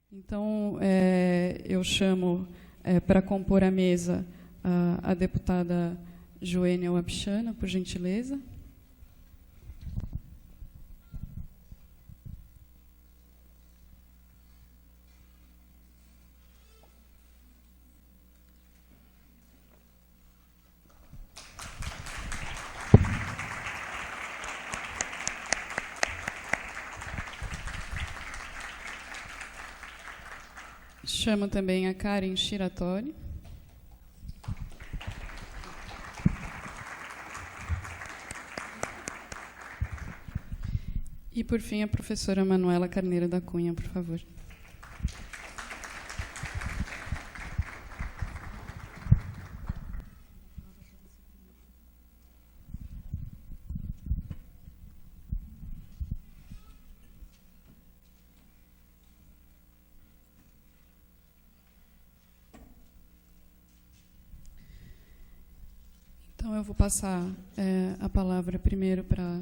Então, eu chamo para compor a mesa a deputada Joênia Wapichana, por gentileza. Chamo também a Karen Shiratori. E, por fim, a professora Manuela Carneiro da Cunha, por favor. Então, eu vou passar a palavra primeiro para a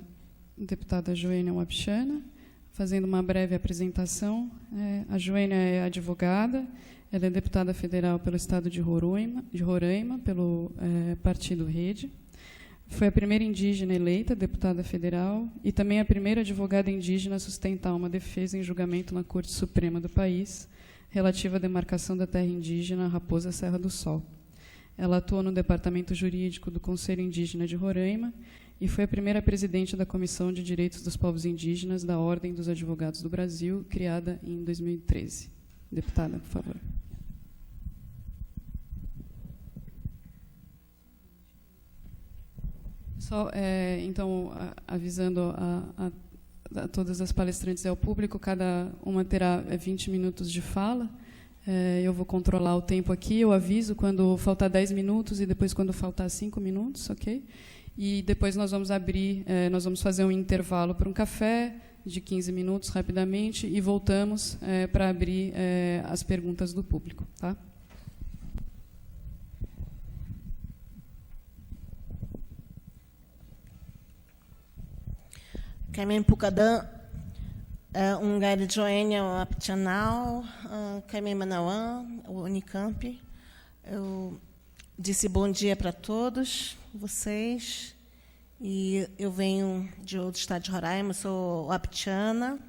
deputada Joênia Wapichana, fazendo uma breve apresentação. A Joênia é advogada, ela é deputada federal pelo Estado de Roraima, pelo Partido Rede. Foi a primeira indígena eleita deputada federal e também a primeira advogada indígena a sustentar uma defesa em julgamento na Corte Suprema do país, relativa à demarcação da terra indígena Raposa Serra do Sol. Ela atuou no Departamento Jurídico do Conselho Indígena de Roraima e foi a primeira presidente da Comissão de Direitos dos Povos Indígenas da Ordem dos Advogados do Brasil, criada em 2013. Deputada, por favor. Só, então, avisando a todas as palestrantes e ao público, cada uma terá 20 minutos de fala. Eu vou controlar o tempo aqui, eu aviso quando faltar 10 minutos e depois quando faltar 5 minutos, ok? E depois nós vamos abrir, nós vamos fazer um intervalo para um café de 15 minutos, rapidamente, e voltamos para abrir as perguntas do público. Tá? Carmen Pucadã, Ungari Joênia Wapichana, Carmen Manauã, Unicamp. Eu disse bom dia para todos vocês. E eu venho de outro estado de Roraima, sou wapichana,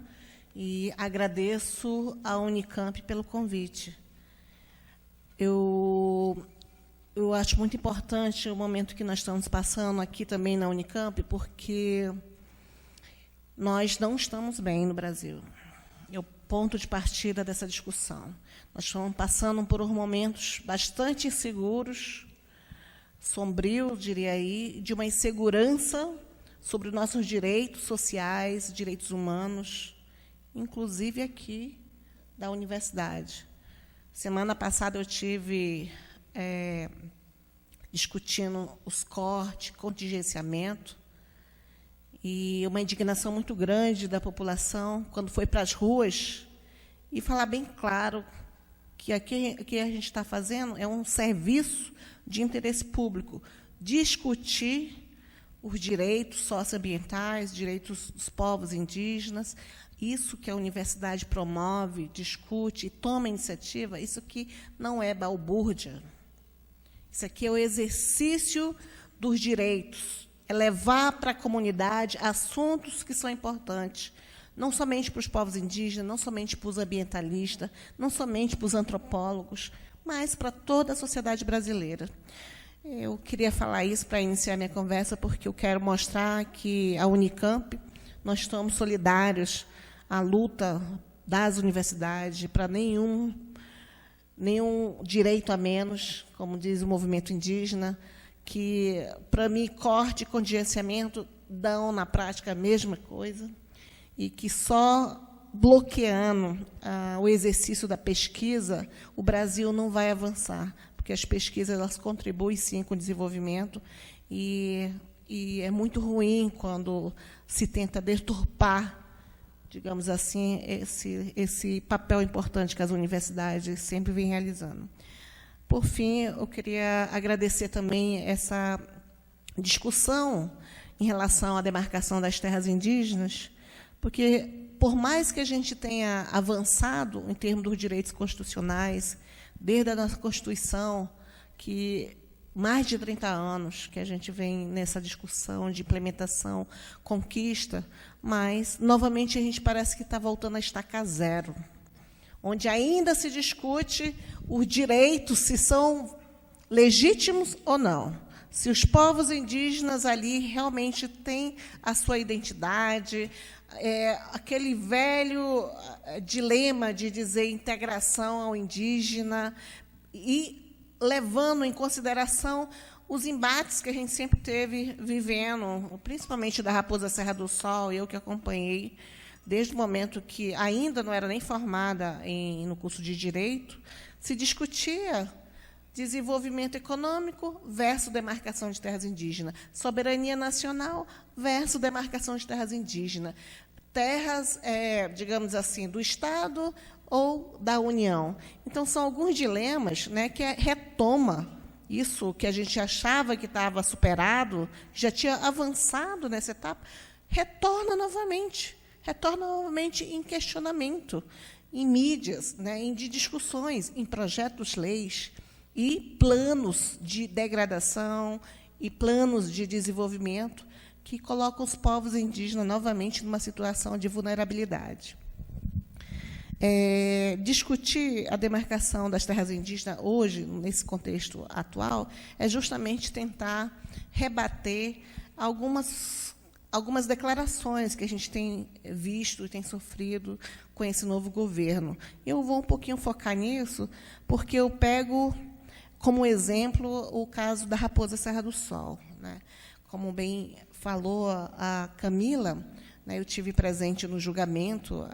e agradeço à Unicamp pelo convite. Eu acho muito importante o momento que nós estamos passando aqui também na Unicamp, porque nós não estamos bem no Brasil. É o ponto de partida dessa discussão. Nós estamos passando por momentos bastante inseguros, sombrios, diria aí, de uma insegurança sobre os nossos direitos sociais, direitos humanos, inclusive aqui da universidade. Semana passada eu tive discutindo os cortes, contingenciamento, e uma indignação muito grande da população quando foi para as ruas e falar bem claro que aqui que a gente está fazendo é um serviço de interesse público, discutir os direitos socioambientais, direitos dos povos indígenas, isso que a universidade promove, discute e toma iniciativa, isso aqui não é balbúrdia. Isso aqui é o exercício dos direitos, é levar para a comunidade assuntos que são importantes, não somente para os povos indígenas, não somente para os ambientalistas, não somente para os antropólogos, mas para toda a sociedade brasileira. Eu queria falar isso para iniciar minha conversa, porque eu quero mostrar que a Unicamp, nós estamos solidários à luta das universidades para nenhum direito a menos, como diz o movimento indígena, que, para mim, corte e contingenciamento dão, na prática, a mesma coisa, e que só bloqueando o exercício da pesquisa, o Brasil não vai avançar, porque as pesquisas elas contribuem, sim, com o desenvolvimento, e é muito ruim quando se tenta deturpar, digamos assim, esse papel importante que as universidades sempre vêm realizando. Por fim, eu queria agradecer também essa discussão em relação à demarcação das terras indígenas, porque, por mais que a gente tenha avançado em termos dos direitos constitucionais, desde a nossa Constituição, que mais de 30 anos que a gente vem nessa discussão de implementação, conquista, mas, novamente, a gente parece que está voltando a estaca zero, onde ainda se discute os direitos, se são legítimos ou não, se os povos indígenas ali realmente têm a sua identidade, aquele velho dilema de dizer integração ao indígena e levando em consideração os embates que a gente sempre teve vivendo, principalmente da Raposa Serra do Sol, eu que acompanhei desde o momento que ainda não era nem formada no curso de Direito, se discutia desenvolvimento econômico versus demarcação de terras indígenas, soberania nacional versus demarcação de terras indígenas, terras, digamos assim, do Estado ou da União. Então, são alguns dilemas, né, que retoma isso que a gente achava que estava superado, já tinha avançado nessa etapa, retorna novamente em questionamento, em mídias, né, de discussões, em projetos-leis e planos de degradação e planos de desenvolvimento que colocam os povos indígenas novamente numa situação de vulnerabilidade. Discutir a demarcação das terras indígenas hoje, nesse contexto atual, é justamente tentar rebater algumas declarações que a gente tem visto e tem sofrido com esse novo governo. Eu vou um pouquinho focar nisso, porque eu pego como exemplo o caso da Raposa Serra do Sol, né? Como bem falou a Camila, né, eu tive presente no julgamento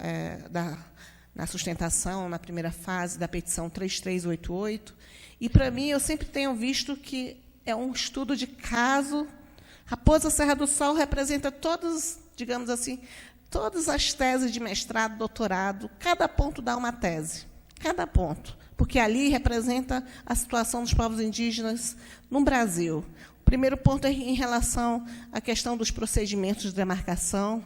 na sustentação, na primeira fase da petição 3388, e, para mim, eu sempre tenho visto que é um estudo de caso. Raposa Serra do Sol representa todas, digamos assim, todas as teses de mestrado, doutorado, cada ponto dá uma tese, cada ponto, porque ali representa a situação dos povos indígenas no Brasil. O primeiro ponto é em relação à questão dos procedimentos de demarcação,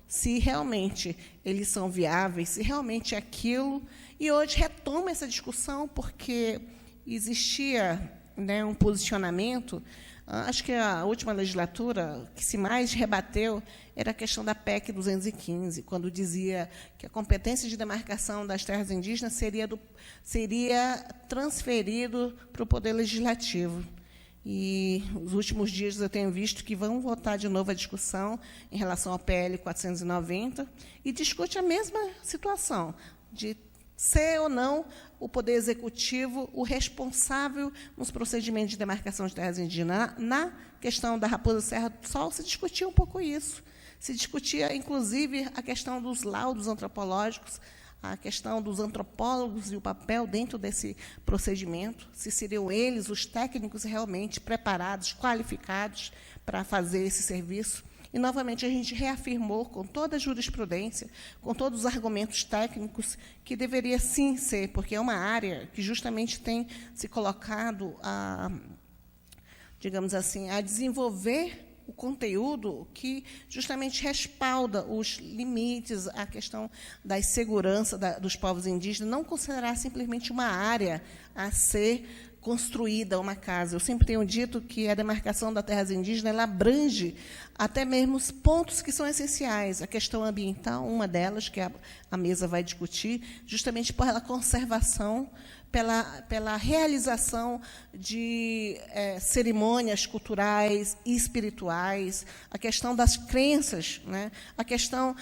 se realmente eles são viáveis, se realmente é aquilo. E hoje retoma essa discussão, porque existia, né, um posicionamento, acho que a última legislatura que se mais rebateu era a questão da PEC 215, quando dizia que a competência de demarcação das terras indígenas seria transferido para o Poder Legislativo. E, nos últimos dias, eu tenho visto que vão votar de novo a discussão em relação ao PL 490 e discute a mesma situação, de ser ou não o Poder Executivo o responsável nos procedimentos de demarcação de terras indígenas. Na questão da Raposa Serra do Sol, se discutia um pouco isso. Se discutia, inclusive, a questão dos laudos antropológicos, a questão dos antropólogos e o papel dentro desse procedimento, se seriam eles os técnicos realmente preparados, qualificados para fazer esse serviço. E, novamente, a gente reafirmou, com toda a jurisprudência, com todos os argumentos técnicos, que deveria, sim, ser, porque é uma área que justamente tem se colocado digamos assim, a desenvolver o conteúdo que justamente respalda os limites, a questão da segurança dos povos indígenas, não considerar simplesmente uma área a ser construída, uma casa. Eu sempre tenho dito que a demarcação das terras indígenas ela abrange até mesmo os pontos que são essenciais. A questão ambiental, uma delas, que a mesa vai discutir, justamente pela conservação, pela realização de cerimônias culturais e espirituais, a questão das crenças, né? A questão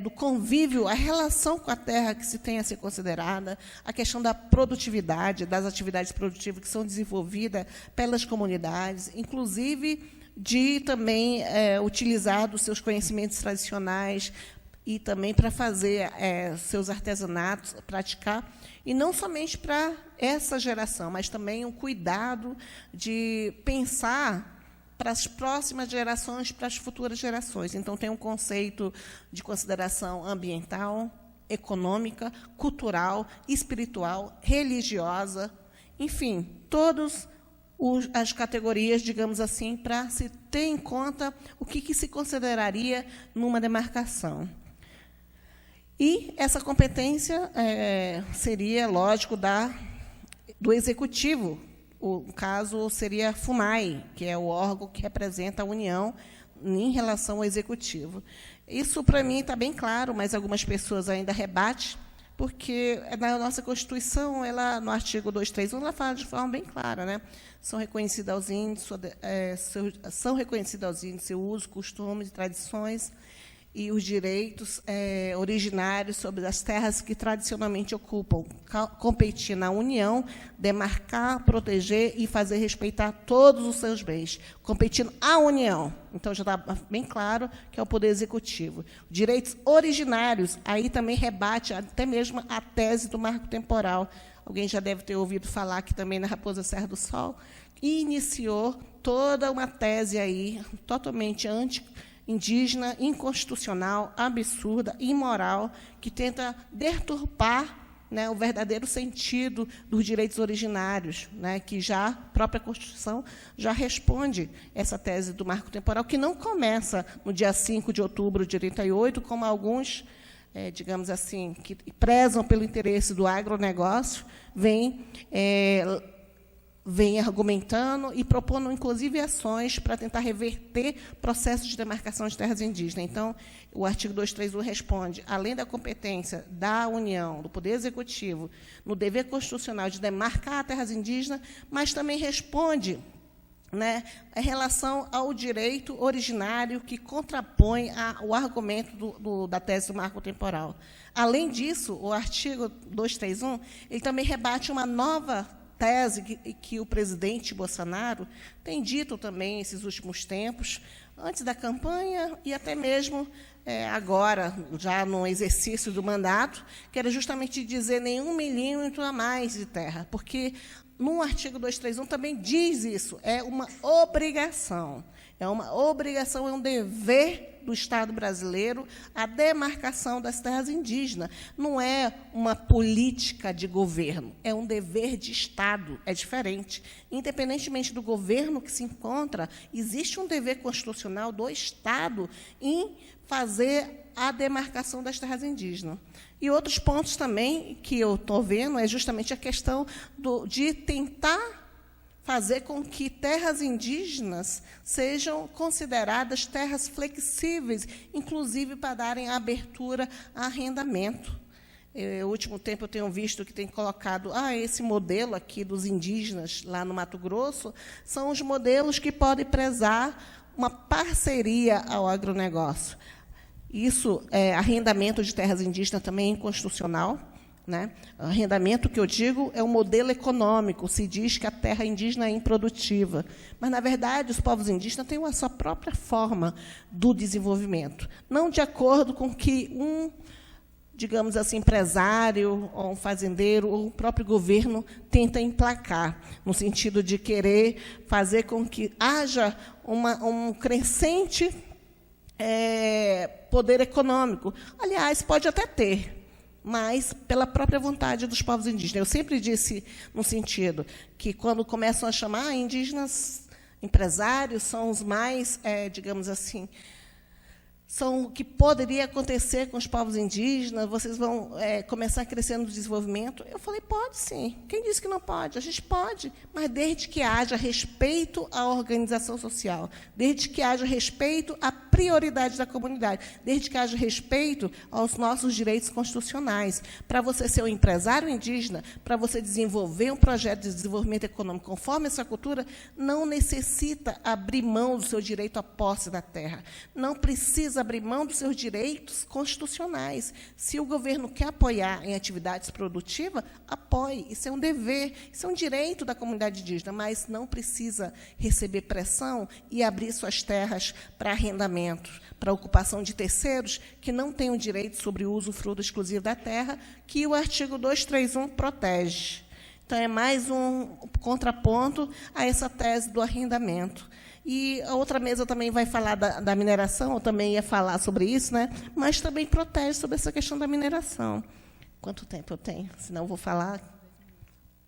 do convívio, a relação com a terra que se tem a ser considerada, a questão da produtividade, das atividades produtivas que são desenvolvidas pelas comunidades, inclusive de também utilizar dos seus conhecimentos tradicionais e também para fazer seus artesanatos, praticar, e não somente para essa geração, mas também um cuidado de pensar para as próximas gerações, para as futuras gerações. Então, tem um conceito de consideração ambiental, econômica, cultural, espiritual, religiosa, enfim, todas as categorias, digamos assim, para se ter em conta o que se consideraria numa demarcação. E essa competência seria, lógico, do Executivo. O caso seria a FUNAI, que é o órgão que representa a União em relação ao Executivo. Isso, para mim, está bem claro, mas algumas pessoas ainda rebatem, porque na nossa Constituição, ela, no artigo 231, ela fala de forma bem clara, né? São reconhecidos aos índios seu uso, costumes e tradições e os direitos originários sobre as terras que tradicionalmente ocupam, competir na União, demarcar, proteger e fazer respeitar todos os seus bens, competindo a União. Então, já está bem claro que é o Poder Executivo. Direitos originários, aí também rebate até mesmo a tese do marco temporal. Alguém já deve ter ouvido falar aqui também na Raposa Serra do Sol, e iniciou toda uma tese aí totalmente indígena, inconstitucional, absurda, imoral, que tenta deturpar, né, o verdadeiro sentido dos direitos originários, né, que já a própria Constituição já responde essa tese do marco temporal, que não começa no dia 5 de outubro de 88, como alguns, digamos assim, que prezam pelo interesse do agronegócio, vem argumentando e propondo, inclusive, ações para tentar reverter processos de demarcação de terras indígenas. Então, o artigo 231 responde, além da competência da União, do Poder Executivo, no dever constitucional de demarcar terras indígenas, mas também responde, né, em relação ao direito originário que contrapõe o argumento da tese do marco temporal. Além disso, o artigo 231 ele também rebate uma nova tese que o presidente Bolsonaro tem dito também nesses últimos tempos, antes da campanha e até mesmo agora, já no exercício do mandato, que era justamente dizer nenhum milímetro a mais de terra, porque no artigo 231 também diz isso, é uma obrigação. É um dever do Estado brasileiro a demarcação das terras indígenas. Não é uma política de governo, é um dever de Estado, é diferente. Independentemente do governo que se encontra, existe um dever constitucional do Estado em fazer a demarcação das terras indígenas. E outros pontos também que eu estou vendo é justamente a questão de tentar fazer com que terras indígenas sejam consideradas terras flexíveis, inclusive para darem abertura a arrendamento. No último tempo, eu tenho visto que tem colocado esse modelo aqui dos indígenas, lá no Mato Grosso, são os modelos que podem prezar uma parceria ao agronegócio. Isso, arrendamento de terras indígenas também é inconstitucional. Né? Arrendamento, que eu digo, é um modelo econômico. Se diz que a terra indígena é improdutiva. Mas, na verdade, os povos indígenas têm a sua própria forma do desenvolvimento, não de acordo com que digamos assim, empresário, ou um fazendeiro, ou o próprio governo tenta emplacar, no sentido de querer fazer com que haja um crescente poder econômico. Aliás, pode até ter, mas pela própria vontade dos povos indígenas. Eu sempre disse no sentido que, quando começam a chamar indígenas empresários, são os mais, digamos assim, são o que poderia acontecer com os povos indígenas, vocês vão começar a crescer no desenvolvimento. Eu falei, pode sim. Quem disse que não pode? A gente pode, mas desde que haja respeito à organização social, desde que haja respeito à prioridade da comunidade, desde que haja respeito aos nossos direitos constitucionais. Para você ser um empresário indígena, para você desenvolver um projeto de desenvolvimento econômico conforme essa cultura, não necessita abrir mão do seu direito à posse da terra. Não precisa abrir mão dos seus direitos constitucionais. Se o governo quer apoiar em atividades produtivas, apoie. Isso é um dever, isso é um direito da comunidade indígena, mas não precisa receber pressão e abrir suas terras para arrendamento, para ocupação de terceiros que não têm o direito sobre o uso fruto exclusivo da terra, que o artigo 231 protege. Então, é mais um contraponto a essa tese do arrendamento. E a outra mesa também vai falar da mineração, eu também ia falar sobre isso, né? Mas também protege sobre essa questão da mineração. Quanto tempo eu tenho? Senão eu vou falar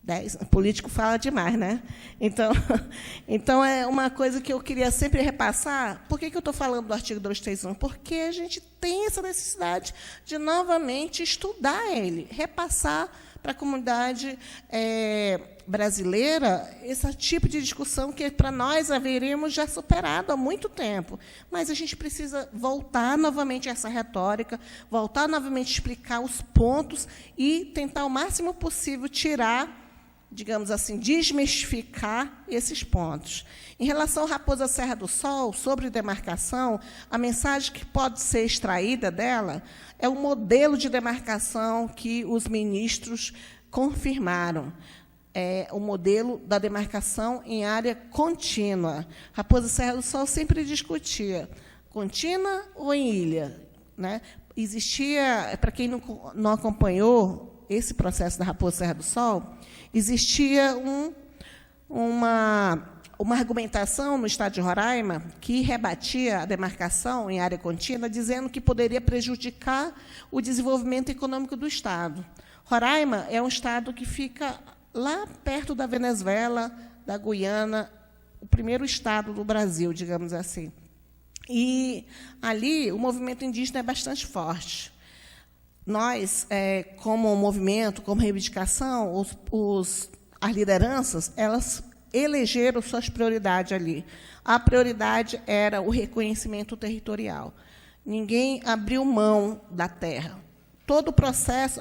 10. Político fala demais, né? Então, é uma coisa que eu queria sempre repassar. Por que eu estou falando do artigo 231? Porque a gente tem essa necessidade de, novamente, estudar ele, repassar para a comunidade brasileira esse tipo de discussão que, para nós, haveríamos já superado há muito tempo. Mas a gente precisa voltar novamente a essa retórica, voltar novamente a explicar os pontos e tentar, o máximo possível, tirar, digamos assim, desmistificar esses pontos. Em relação à Raposa Serra do Sol, sobre demarcação, a mensagem que pode ser extraída dela é o modelo de demarcação que os ministros confirmaram. É o modelo da demarcação em área contínua. Raposa Serra do Sol sempre discutia contínua ou em ilha, né? Existia, para quem não acompanhou esse processo da Raposa Serra do Sol, existia uma argumentação no Estado de Roraima que rebatia a demarcação em área contínua, dizendo que poderia prejudicar o desenvolvimento econômico do Estado. Roraima é um estado que fica lá perto da Venezuela, da Guiana, o primeiro estado do Brasil, digamos assim. E ali o movimento indígena é bastante forte. Nós, como movimento, como reivindicação, as lideranças, elas elegeram suas prioridades ali. A prioridade era o reconhecimento territorial. Ninguém abriu mão da terra. Todo o processo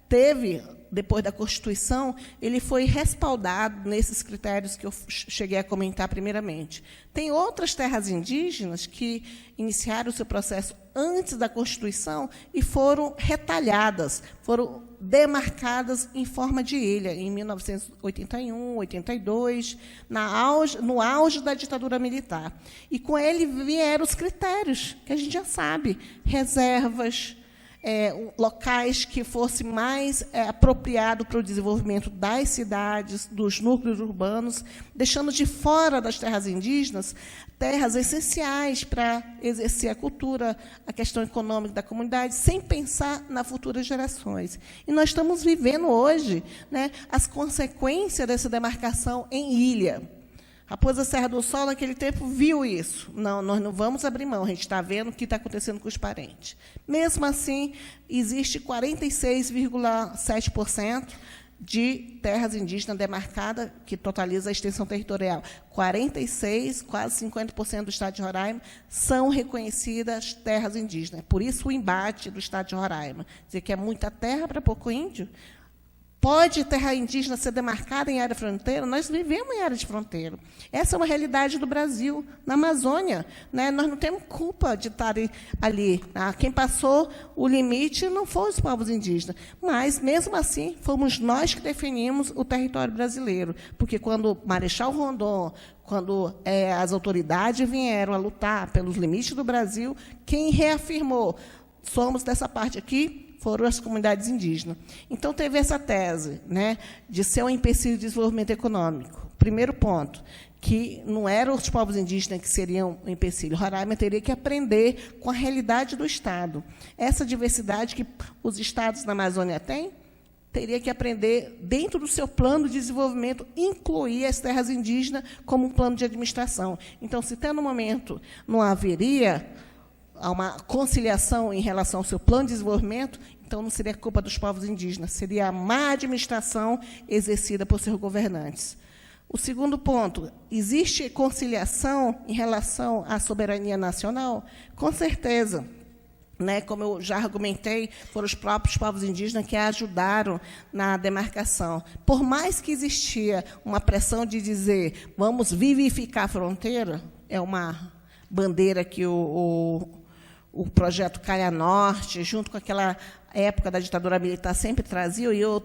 teve, depois da Constituição, ele foi respaldado nesses critérios que eu cheguei a comentar primeiramente. Tem outras terras indígenas que iniciaram o seu processo antes da Constituição e foram retalhadas, foram demarcadas em forma de ilha, em 1981, 82, no auge da ditadura militar. E, com ele, vieram os critérios, que a gente já sabe, reservas, locais que fosse mais apropriado para o desenvolvimento das cidades, dos núcleos urbanos, deixando de fora das terras indígenas terras essenciais para exercer a cultura, a questão econômica da comunidade, sem pensar nas futuras gerações. E nós estamos vivendo hoje, né, as consequências dessa demarcação em ilha. Raposa Serra do Sol, naquele tempo, viu isso. Não, nós não vamos abrir mão, a gente está vendo o que está acontecendo com os parentes. Mesmo assim, existe 46,7% de terras indígenas demarcadas, que totaliza a extensão territorial. 46%, quase 50% do Estado de Roraima, são reconhecidas terras indígenas. Por isso, o embate do Estado de Roraima. Dizer que é muita terra para pouco índio. Pode terra indígena ser demarcada em área fronteira? Nós vivemos em área de fronteira. Essa é uma realidade do Brasil, na Amazônia, né? Nós não temos culpa de estar ali. Quem passou o limite não foram os povos indígenas, mas, mesmo assim, fomos nós que definimos o território brasileiro, porque, quando Marechal Rondon, quando as autoridades vieram a lutar pelos limites do Brasil, quem reafirmou, somos dessa parte aqui, foram as comunidades indígenas. Então, teve essa tese, né, de ser um empecilho de desenvolvimento econômico. Primeiro ponto, que não eram os povos indígenas que seriam um empecilho. Roraima teria que aprender com a realidade do Estado. Essa diversidade que os estados na Amazônia têm, teria que aprender, dentro do seu plano de desenvolvimento, incluir as terras indígenas como um plano de administração. Então, se até no momento não haveria uma conciliação em relação ao seu plano de desenvolvimento, então não seria culpa dos povos indígenas, seria a má administração exercida por seus governantes. O segundo ponto, existe conciliação em relação à soberania nacional? Com certeza. Né, como eu já argumentei, foram os próprios povos indígenas que ajudaram na demarcação. Por mais que existia uma pressão de dizer vamos vivificar a fronteira, é uma bandeira que o projeto Calha Norte, junto com aquela época da ditadura militar, sempre trazia, e eu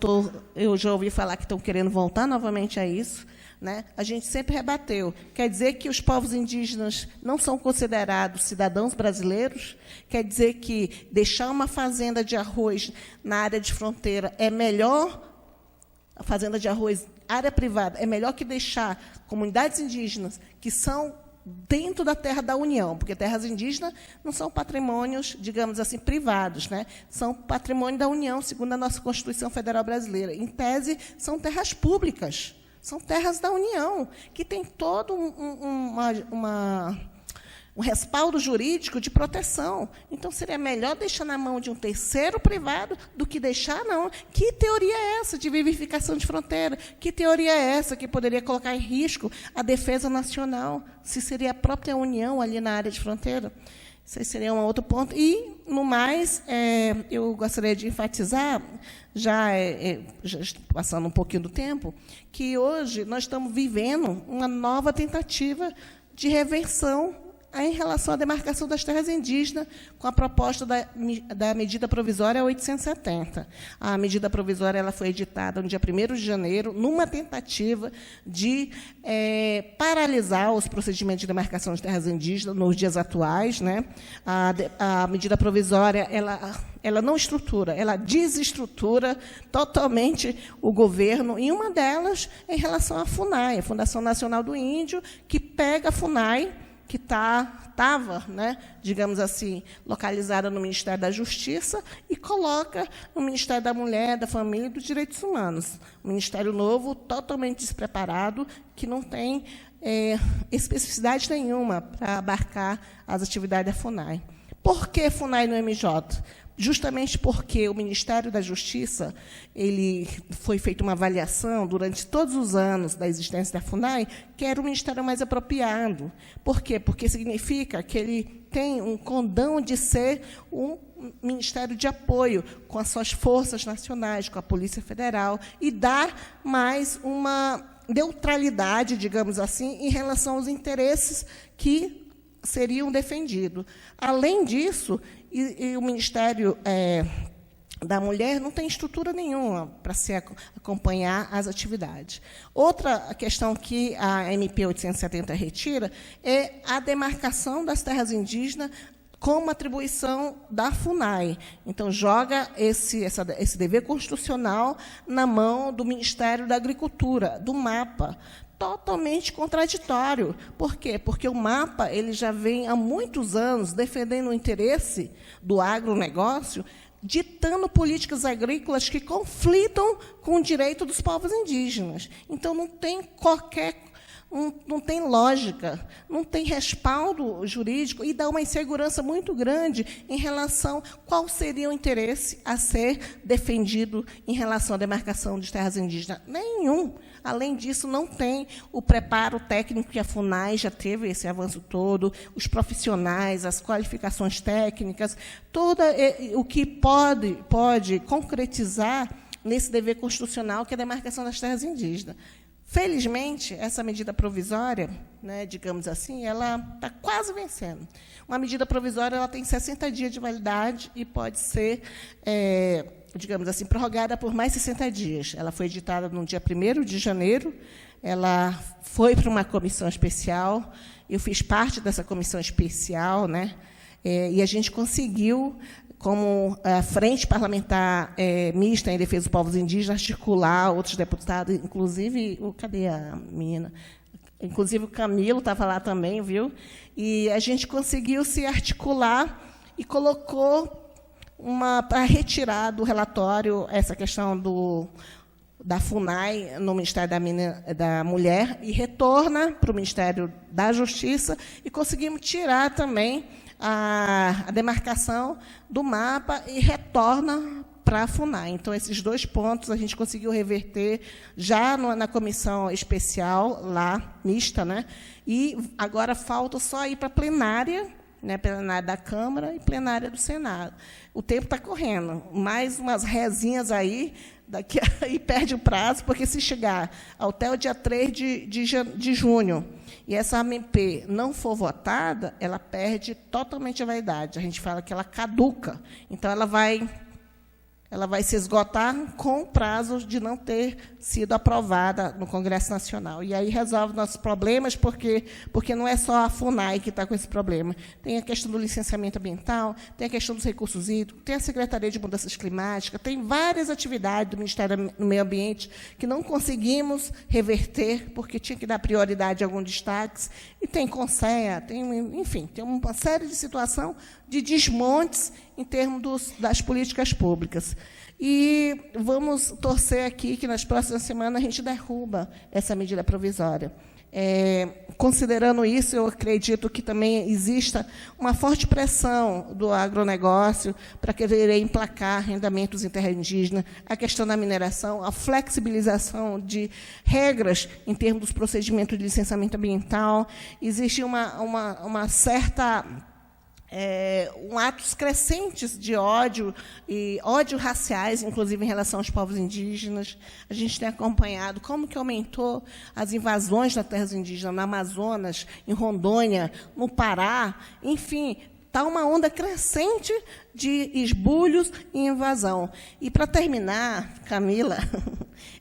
já ouvi falar que estão querendo voltar novamente a isso, né? A gente sempre rebateu. Quer dizer que os povos indígenas não são considerados cidadãos brasileiros? Quer dizer que deixar uma fazenda de arroz na área de fronteira é melhor, a fazenda de arroz, área privada, é melhor que deixar comunidades indígenas, que são dentro da terra da União, porque terras indígenas não são patrimônios, digamos assim, privados, né? São patrimônio da União, segundo a nossa Constituição Federal Brasileira. Em tese, são terras públicas, são terras da União, que tem todo um respaldo jurídico de proteção. Então, seria melhor deixar na mão de um terceiro privado do que deixar, não. Que teoria é essa de vivificação de fronteira? Que teoria é essa que poderia colocar em risco a defesa nacional, se seria a própria União ali na área de fronteira? Isso seria um outro ponto. E, no mais, eu gostaria de enfatizar, já passando um pouquinho do tempo, que hoje nós estamos vivendo uma nova tentativa de reversão em relação à demarcação das terras indígenas, com a proposta da medida provisória 870. A medida provisória ela foi editada no dia 1º de janeiro, numa tentativa de paralisar os procedimentos de demarcação de terras indígenas nos dias atuais, né? A medida provisória ela não estrutura, ela desestrutura totalmente o governo, e uma delas é em relação à FUNAI, a Fundação Nacional do Índio, que pega a FUNAI, que estava, né, digamos assim, localizada no Ministério da Justiça, e coloca no Ministério da Mulher, da Família e dos Direitos Humanos. Um ministério novo, totalmente despreparado, que não tem especificidade nenhuma para abarcar as atividades da FUNAI. Por que FUNAI no MJ? Justamente porque o Ministério da Justiça foi feita uma avaliação durante todos os anos da existência da FUNAI, que era o ministério mais apropriado. Por quê? Porque significa que ele tem um condão de ser um ministério de apoio com as suas forças nacionais, com a Polícia Federal, e dar mais uma neutralidade, digamos assim, em relação aos interesses que seriam defendidos. Além disso, o Ministério da Mulher não tem estrutura nenhuma para se acompanhar as atividades. Outra questão que a MP 870 retira é a demarcação das terras indígenas como atribuição da FUNAI. Então, joga esse dever constitucional na mão do Ministério da Agricultura, do MAPA, totalmente contraditório. Por quê? Porque o MAPA ele já vem há muitos anos defendendo o interesse do agronegócio, ditando políticas agrícolas que conflitam com o direito dos povos indígenas. Então, não tem lógica, não tem respaldo jurídico, e dá uma insegurança muito grande em relação a qual seria o interesse a ser defendido em relação à demarcação de terras indígenas. Nenhum. Além disso, não tem o preparo técnico que a FUNAI já teve, esse avanço todo, os profissionais, as qualificações técnicas, todo o que pode concretizar nesse dever constitucional, que é a demarcação das terras indígenas. Felizmente, essa medida provisória, né, digamos assim, ela está quase vencendo. Uma medida provisória ela tem 60 dias de validade e pode ser, digamos assim, prorrogada por mais 60 dias. Ela foi editada no dia 1º de janeiro, ela foi para uma comissão especial, eu fiz parte dessa comissão especial, né, e a gente conseguiu, como a Frente Parlamentar Mista em Defesa dos Povos Indígenas, articular outros deputados, inclusive, cadê a menina? Inclusive o Camilo estava lá também, viu? E a gente conseguiu se articular e colocou para retirar do relatório essa questão da FUNAI no Ministério da Mulher, e retorna para o Ministério da Justiça, e conseguimos tirar também a demarcação do MAPA e retorna para a FUNAI. Então, esses dois pontos a gente conseguiu reverter já na comissão especial, lá, mista, né? E agora falta só ir para a plenária, né, plenária da Câmara e plenária do Senado. O tempo está correndo. Mais umas rezinhas aí, daqui aí perde o prazo, porque se chegar até o dia 3 de junho e essa MP não for votada, ela perde totalmente a validade. A gente fala que ela caduca. Então, ela vai ela vai se esgotar com o prazo de não ter sido aprovada no Congresso Nacional. E aí resolve nossos problemas, porque não é só a FUNAI que está com esse problema. Tem a questão do licenciamento ambiental, tem a questão dos recursos hídricos, tem a Secretaria de Mudanças Climáticas, tem várias atividades do Ministério do Meio Ambiente que não conseguimos reverter, porque tinha que dar prioridade a alguns destaques, e tem CONSEA, enfim, tem uma série de situações de desmontes em termos das políticas públicas. E vamos torcer aqui que, nas próximas semanas, a gente derruba essa medida provisória. Considerando isso, eu acredito que também exista uma forte pressão do agronegócio para querer emplacar arrendamentos em terra indígena, a questão da mineração, a flexibilização de regras em termos dos procedimentos de licenciamento ambiental. Existe uma certa... atos crescentes de ódio, e ódio raciais, inclusive em relação aos povos indígenas. A gente tem acompanhado como que aumentou as invasões das terras indígenas, no Amazonas, em Rondônia, no Pará, enfim, está uma onda crescente de esbulhos e invasão. E, para terminar, Camila,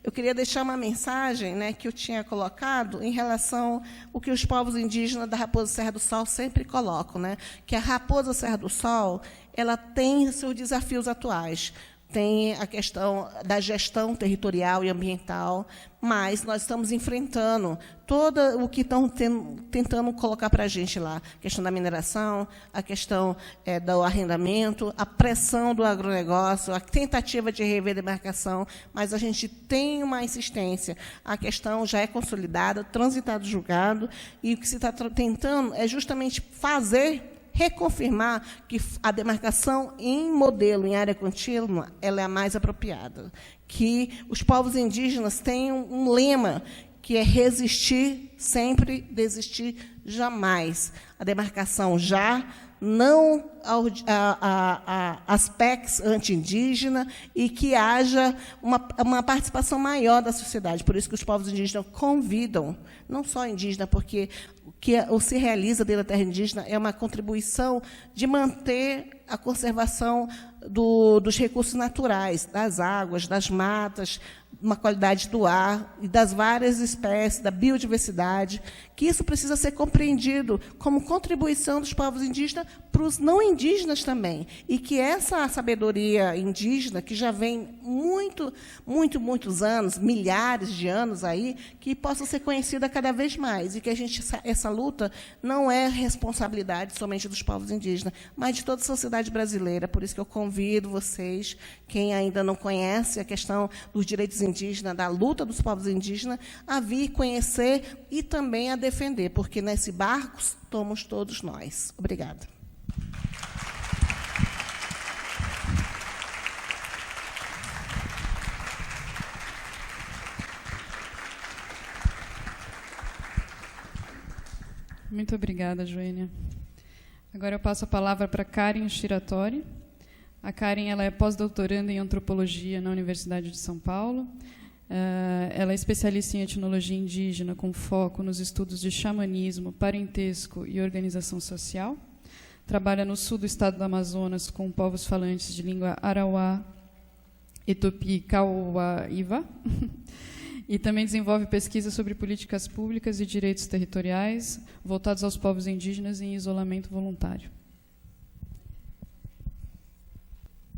eu queria deixar uma mensagem, né, que eu tinha colocado em relação ao que os povos indígenas da Raposa Serra do Sol sempre colocam, né, que a Raposa Serra do Sol ela tem seus desafios atuais. Tem a questão da gestão territorial e ambiental, mas nós estamos enfrentando todo o que estão tentando colocar para a gente lá. A questão da mineração, a questão do arrendamento, a pressão do agronegócio, a tentativa de rever a demarcação, mas a gente tem uma insistência. A questão já é consolidada, transitado, julgado, e o que se está tentando é justamente reconfirmar que a demarcação em modelo, em área contínua, ela é a mais apropriada. Que os povos indígenas têm um lema, que é resistir sempre, desistir jamais. A demarcação já, não às PECs anti-indígena, e que haja uma participação maior da sociedade. Por isso que os povos indígenas convidam, não só indígena, porque o que se realiza dentro da terra indígena é uma contribuição de manter a conservação dos recursos naturais, das águas, das matas, uma qualidade do ar e das várias espécies, da biodiversidade, que isso precisa ser compreendido como contribuição dos povos indígenas para os não indígenas também, e que essa sabedoria indígena, que já vem muitos anos, milhares de anos aí, que possa ser conhecida cada vez mais, e que essa luta não é responsabilidade somente dos povos indígenas, mas de toda a sociedade brasileira. Por isso que eu convido vocês, quem ainda não conhece a questão dos direitos indígenas, da luta dos povos indígenas, a vir conhecer e também a defender, porque nesse barco estamos todos nós. Obrigada. Muito obrigada, Joênia. Agora eu passo a palavra para Karen Shiratori. A Karen ela é pós-doutoranda em antropologia na Universidade de São Paulo. Ela é especialista em etnologia indígena, com foco nos estudos de xamanismo, parentesco e organização social. Trabalha no sul do estado do Amazonas com povos falantes de língua arauá, etupi, kauaiva. E também desenvolve pesquisa sobre políticas públicas e direitos territoriais voltados aos povos indígenas em isolamento voluntário.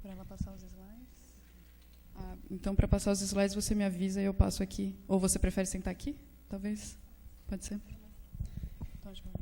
Para ela passar os slides? Então, para passar os slides, você me avisa e eu passo aqui. Ou você prefere sentar aqui? Talvez? Pode ser? Então, acho que eu...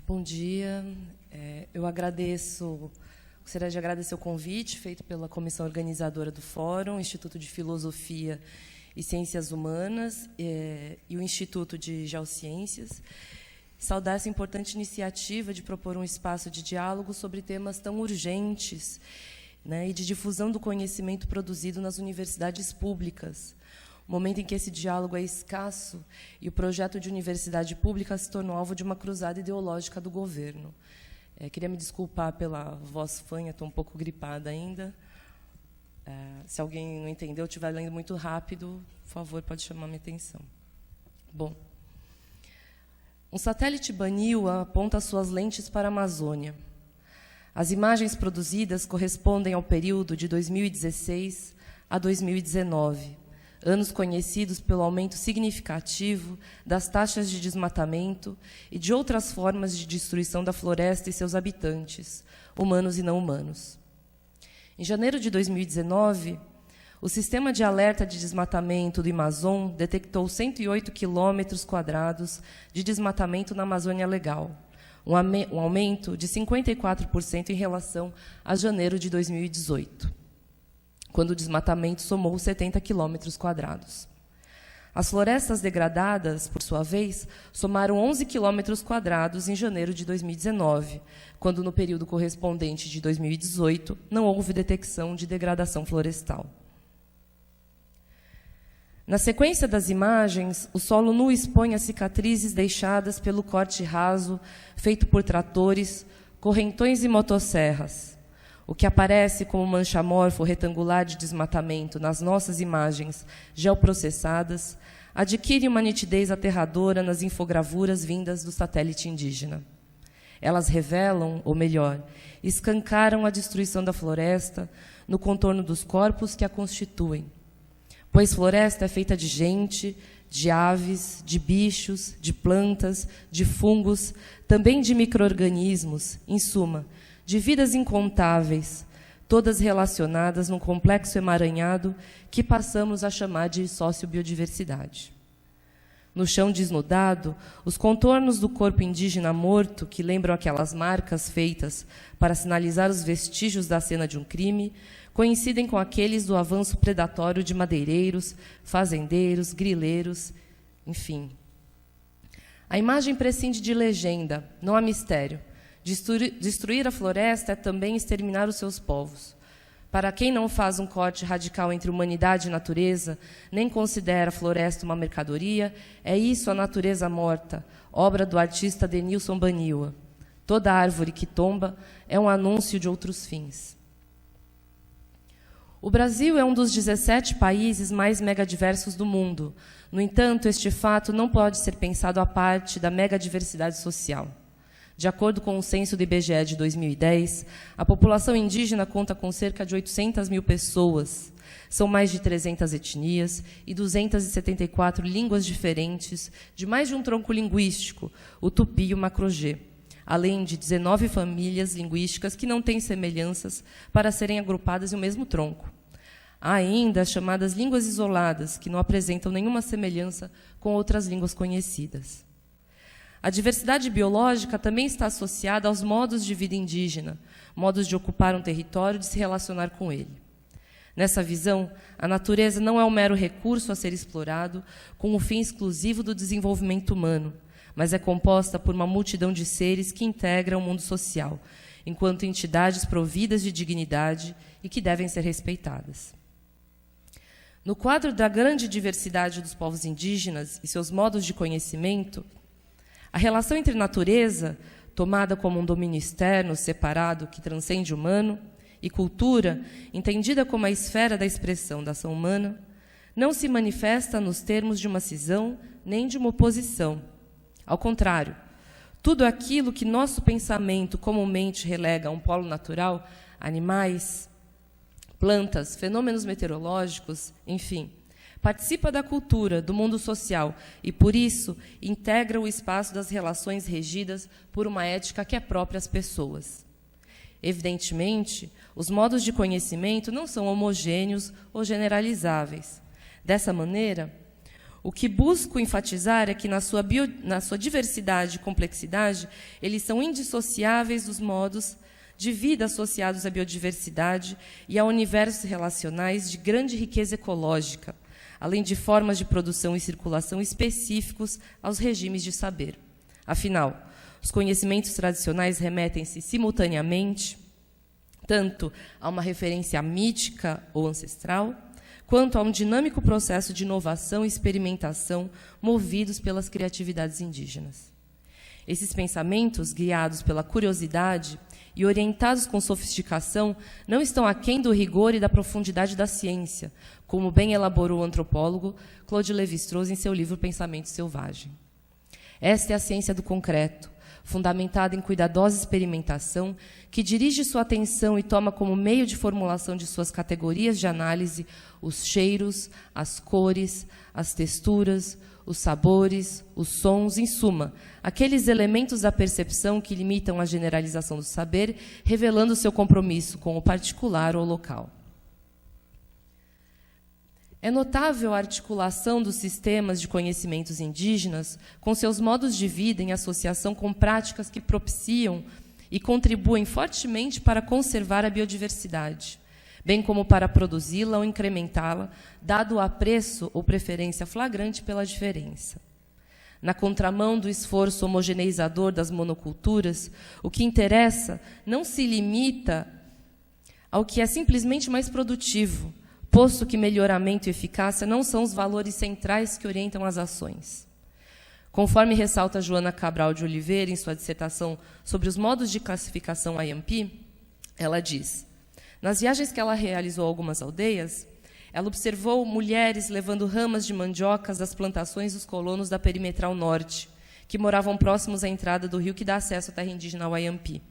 Bom dia. Eu gostaria de agradecer o convite feito pela comissão organizadora do Fórum, Instituto de Filosofia e Ciências Humanas e o Instituto de Geociências. Saudar essa importante iniciativa de propor um espaço de diálogo sobre temas tão urgentes né, e de difusão do conhecimento produzido nas universidades públicas, momento em que esse diálogo é escasso e o projeto de universidade pública se tornou alvo de uma cruzada ideológica do governo. Queria me desculpar pela voz fanha, estou um pouco gripada ainda. Se alguém não entendeu, estiver lendo muito rápido, por favor, pode chamar minha atenção. Bom, um satélite Baniwa aponta suas lentes para a Amazônia. As imagens produzidas correspondem ao período de 2016 a 2019, anos conhecidos pelo aumento significativo das taxas de desmatamento e de outras formas de destruição da floresta e seus habitantes, humanos e não humanos. Em janeiro de 2019, o Sistema de Alerta de Desmatamento do Amazon detectou 108 quilômetros quadrados de desmatamento na Amazônia Legal, um aumento de 54% em relação a janeiro de 2018, quando o desmatamento somou 70 quilômetros quadrados. As florestas degradadas, por sua vez, somaram 11 quilômetros quadrados em janeiro de 2019, quando, no período correspondente de 2018, não houve detecção de degradação florestal. Na sequência das imagens, o solo nu expõe as cicatrizes deixadas pelo corte raso feito por tratores, correntões e motosserras. O que aparece como mancha amorfa ou retangular de desmatamento nas nossas imagens geoprocessadas adquire uma nitidez aterradora nas infogravuras vindas do satélite indígena. Elas revelam, ou melhor, escancaram a destruição da floresta no contorno dos corpos que a constituem, pois floresta é feita de gente, de aves, de bichos, de plantas, de fungos, também de micro-organismos, em suma, de vidas incontáveis, todas relacionadas num complexo emaranhado que passamos a chamar de sociobiodiversidade. No chão desnudado, os contornos do corpo indígena morto, que lembram aquelas marcas feitas para sinalizar os vestígios da cena de um crime, coincidem com aqueles do avanço predatório de madeireiros, fazendeiros, grileiros, enfim. A imagem prescinde de legenda, não há mistério. Destruir a floresta é também exterminar os seus povos. Para quem não faz um corte radical entre humanidade e natureza, nem considera a floresta uma mercadoria, é isso a natureza morta, obra do artista Denilson Baniwa. Toda árvore que tomba é um anúncio de outros fins. O Brasil é um dos 17 países mais megadiversos do mundo. No entanto, este fato não pode ser pensado à parte da megadiversidade social. De acordo com o censo do IBGE de 2010, a população indígena conta com cerca de 800 mil pessoas. São mais de 300 etnias e 274 línguas diferentes, de mais de um tronco linguístico, o tupi e o macro-G, além de 19 famílias linguísticas que não têm semelhanças para serem agrupadas em um mesmo tronco. Há ainda as chamadas línguas isoladas, que não apresentam nenhuma semelhança com outras línguas conhecidas. A diversidade biológica também está associada aos modos de vida indígena, modos de ocupar um território e de se relacionar com ele. Nessa visão, a natureza não é um mero recurso a ser explorado com o fim exclusivo do desenvolvimento humano, mas é composta por uma multidão de seres que integram o mundo social, enquanto entidades providas de dignidade e que devem ser respeitadas. No quadro da grande diversidade dos povos indígenas e seus modos de conhecimento, a relação entre natureza, tomada como um domínio externo, separado, que transcende o humano, e cultura, entendida como a esfera da expressão da ação humana, não se manifesta nos termos de uma cisão nem de uma oposição. Ao contrário, tudo aquilo que nosso pensamento comumente relega a um polo natural, animais, plantas, fenômenos meteorológicos, enfim, participa da cultura, do mundo social e, por isso, integra o espaço das relações regidas por uma ética que é própria às pessoas. Evidentemente, os modos de conhecimento não são homogêneos ou generalizáveis. Dessa maneira, o que busco enfatizar é que, na sua diversidade e complexidade, eles são indissociáveis dos modos de vida associados à biodiversidade e a universos relacionais de grande riqueza ecológica, além de formas de produção e circulação específicos aos regimes de saber. Afinal, os conhecimentos tradicionais remetem-se simultaneamente tanto a uma referência mítica ou ancestral, quanto a um dinâmico processo de inovação e experimentação movidos pelas criatividades indígenas. Esses pensamentos, guiados pela curiosidade e orientados com sofisticação, não estão aquém do rigor e da profundidade da ciência, como bem elaborou o antropólogo Claude Lévi-Strauss em seu livro Pensamento Selvagem. Esta é a ciência do concreto, fundamentada em cuidadosa experimentação, que dirige sua atenção e toma como meio de formulação de suas categorias de análise os cheiros, as cores, as texturas, os sabores, os sons, em suma, aqueles elementos da percepção que limitam a generalização do saber, revelando seu compromisso com o particular ou local. É notável a articulação dos sistemas de conhecimentos indígenas com seus modos de vida em associação com práticas que propiciam e contribuem fortemente para conservar a biodiversidade, bem como para produzi-la ou incrementá-la, dado o apreço ou preferência flagrante pela diferença. Na contramão do esforço homogeneizador das monoculturas, o que interessa não se limita ao que é simplesmente mais produtivo, posto que melhoramento e eficácia não são os valores centrais que orientam as ações. Conforme ressalta Joana Cabral de Oliveira em sua dissertação sobre os modos de classificação IAMP, ela diz: nas viagens que ela realizou a algumas aldeias, ela observou mulheres levando ramas de mandiocas das plantações dos colonos da perimetral norte, que moravam próximos à entrada do rio que dá acesso à terra indígena Wayampi.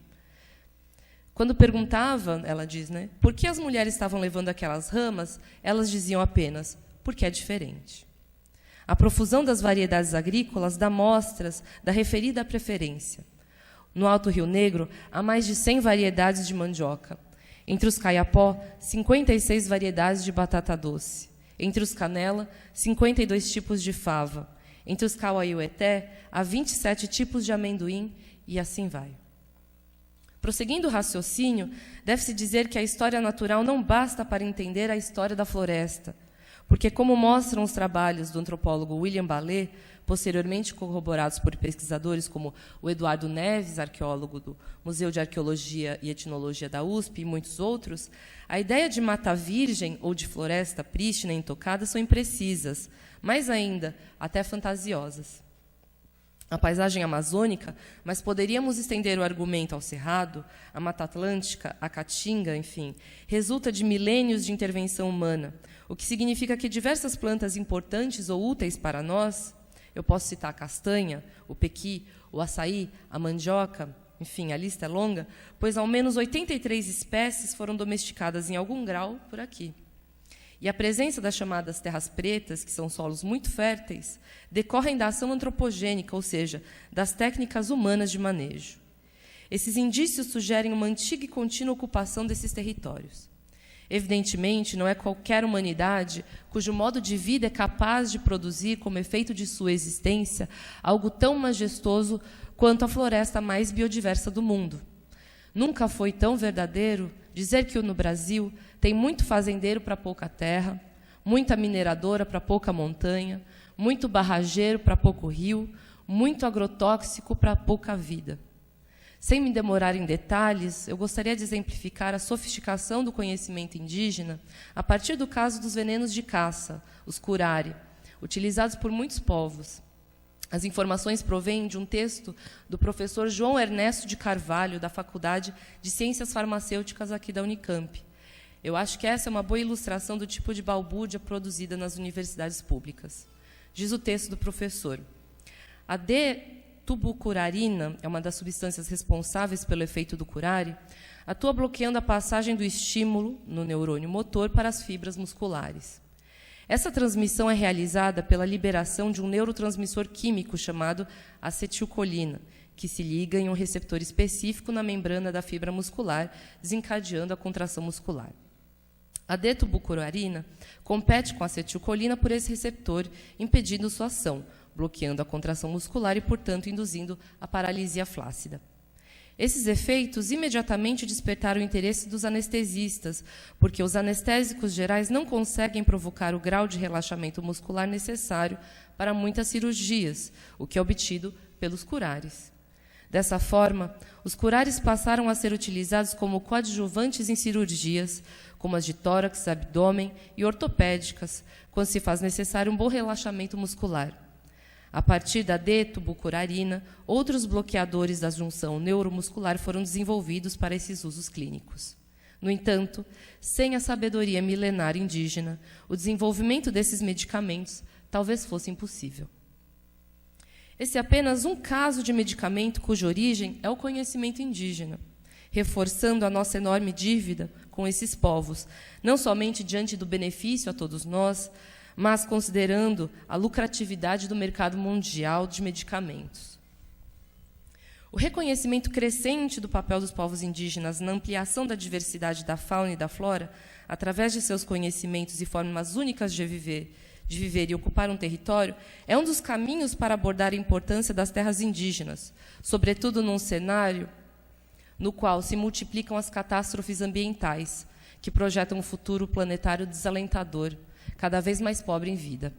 Quando perguntava, ela diz, por que as mulheres estavam levando aquelas ramas, elas diziam apenas, porque é diferente. A profusão das variedades agrícolas dá mostras da referida preferência. No Alto Rio Negro, há mais de 100 variedades de mandioca. Entre os caiapó, 56 variedades de batata doce. Entre os canela, 52 tipos de fava. Entre os cauaiueté, há 27 tipos de amendoim, e assim vai. Prosseguindo o raciocínio, deve-se dizer que a história natural não basta para entender a história da floresta, porque, como mostram os trabalhos do antropólogo William Ballet, posteriormente corroborados por pesquisadores como o Eduardo Neves, arqueólogo do Museu de Arqueologia e Etnologia da USP, e muitos outros, a ideia de mata virgem ou de floresta prístina e intocada são imprecisas, mais ainda, até fantasiosas. A paisagem amazônica, mas poderíamos estender o argumento ao Cerrado, à Mata Atlântica, à Caatinga, enfim, resulta de milênios de intervenção humana, o que significa que diversas plantas importantes ou úteis para nós, eu posso citar a castanha, o pequi, o açaí, a mandioca, enfim, a lista é longa, pois ao menos 83 espécies foram domesticadas em algum grau por aqui. E a presença das chamadas terras pretas, que são solos muito férteis, decorrem da ação antropogênica, ou seja, das técnicas humanas de manejo. Esses indícios sugerem uma antiga e contínua ocupação desses territórios. Evidentemente, não é qualquer humanidade cujo modo de vida é capaz de produzir, como efeito de sua existência, algo tão majestoso quanto a floresta mais biodiversa do mundo. Nunca foi tão verdadeiro dizer que no Brasil tem muito fazendeiro para pouca terra, muita mineradora para pouca montanha, muito barrageiro para pouco rio, muito agrotóxico para pouca vida. Sem me demorar em detalhes, eu gostaria de exemplificar a sofisticação do conhecimento indígena a partir do caso dos venenos de caça, os curare, utilizados por muitos povos. As informações provêm de um texto do professor João Ernesto de Carvalho, da Faculdade de Ciências Farmacêuticas aqui da Unicamp. Eu acho que essa é uma boa ilustração do tipo de balbúrdia produzida nas universidades públicas. Diz o texto do professor: a D-tubucurarina é uma das substâncias responsáveis pelo efeito do curare, atua bloqueando a passagem do estímulo no neurônio motor para as fibras musculares. Essa transmissão é realizada pela liberação de um neurotransmissor químico chamado acetilcolina, que se liga em um receptor específico na membrana da fibra muscular, desencadeando a contração muscular. A D-tubucurarina compete com a acetilcolina por esse receptor, impedindo sua ação, bloqueando a contração muscular e, portanto, induzindo a paralisia flácida. Esses efeitos imediatamente despertaram o interesse dos anestesistas, porque os anestésicos gerais não conseguem provocar o grau de relaxamento muscular necessário para muitas cirurgias, o que é obtido pelos curares. Dessa forma, os curares passaram a ser utilizados como coadjuvantes em cirurgias, como as de tórax, abdômen e ortopédicas, quando se faz necessário um bom relaxamento muscular. A partir da D-tubucurarina, outros bloqueadores da junção neuromuscular foram desenvolvidos para esses usos clínicos. No entanto, sem a sabedoria milenar indígena, o desenvolvimento desses medicamentos talvez fosse impossível. Esse é apenas um caso de medicamento cuja origem é o conhecimento indígena, reforçando a nossa enorme dívida com esses povos, não somente diante do benefício a todos nós, mas considerando a lucratividade do mercado mundial de medicamentos. O reconhecimento crescente do papel dos povos indígenas na ampliação da diversidade da fauna e da flora, através de seus conhecimentos e formas únicas de viver e ocupar um território, é um dos caminhos para abordar a importância das terras indígenas, sobretudo num cenário no qual se multiplicam as catástrofes ambientais, que projetam um futuro planetário desalentador, cada vez mais pobre em vida.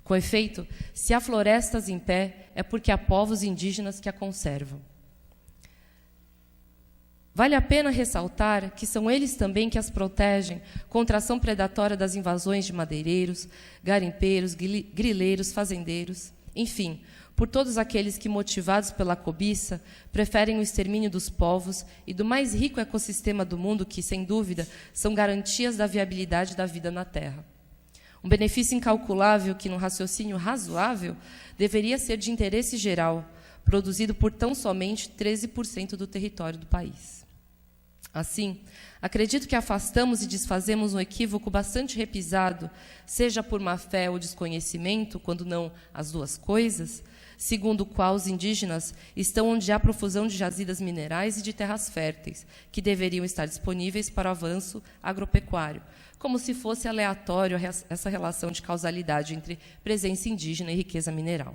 Com efeito, se há florestas em pé, é porque há povos indígenas que a conservam. Vale a pena ressaltar que são eles também que as protegem contra a ação predatória das invasões de madeireiros, garimpeiros, grileiros, fazendeiros, enfim, por todos aqueles que, motivados pela cobiça, preferem o extermínio dos povos e do mais rico ecossistema do mundo que, sem dúvida, são garantias da viabilidade da vida na Terra. Um benefício incalculável que, num raciocínio razoável, deveria ser de interesse geral, produzido por tão somente 13% do território do país. Assim, acredito que afastamos e desfazemos um equívoco bastante repisado, seja por má-fé ou desconhecimento, quando não as duas coisas, segundo o qual os indígenas estão onde há profusão de jazidas minerais e de terras férteis, que deveriam estar disponíveis para o avanço agropecuário, como se fosse aleatório essa relação de causalidade entre presença indígena e riqueza mineral.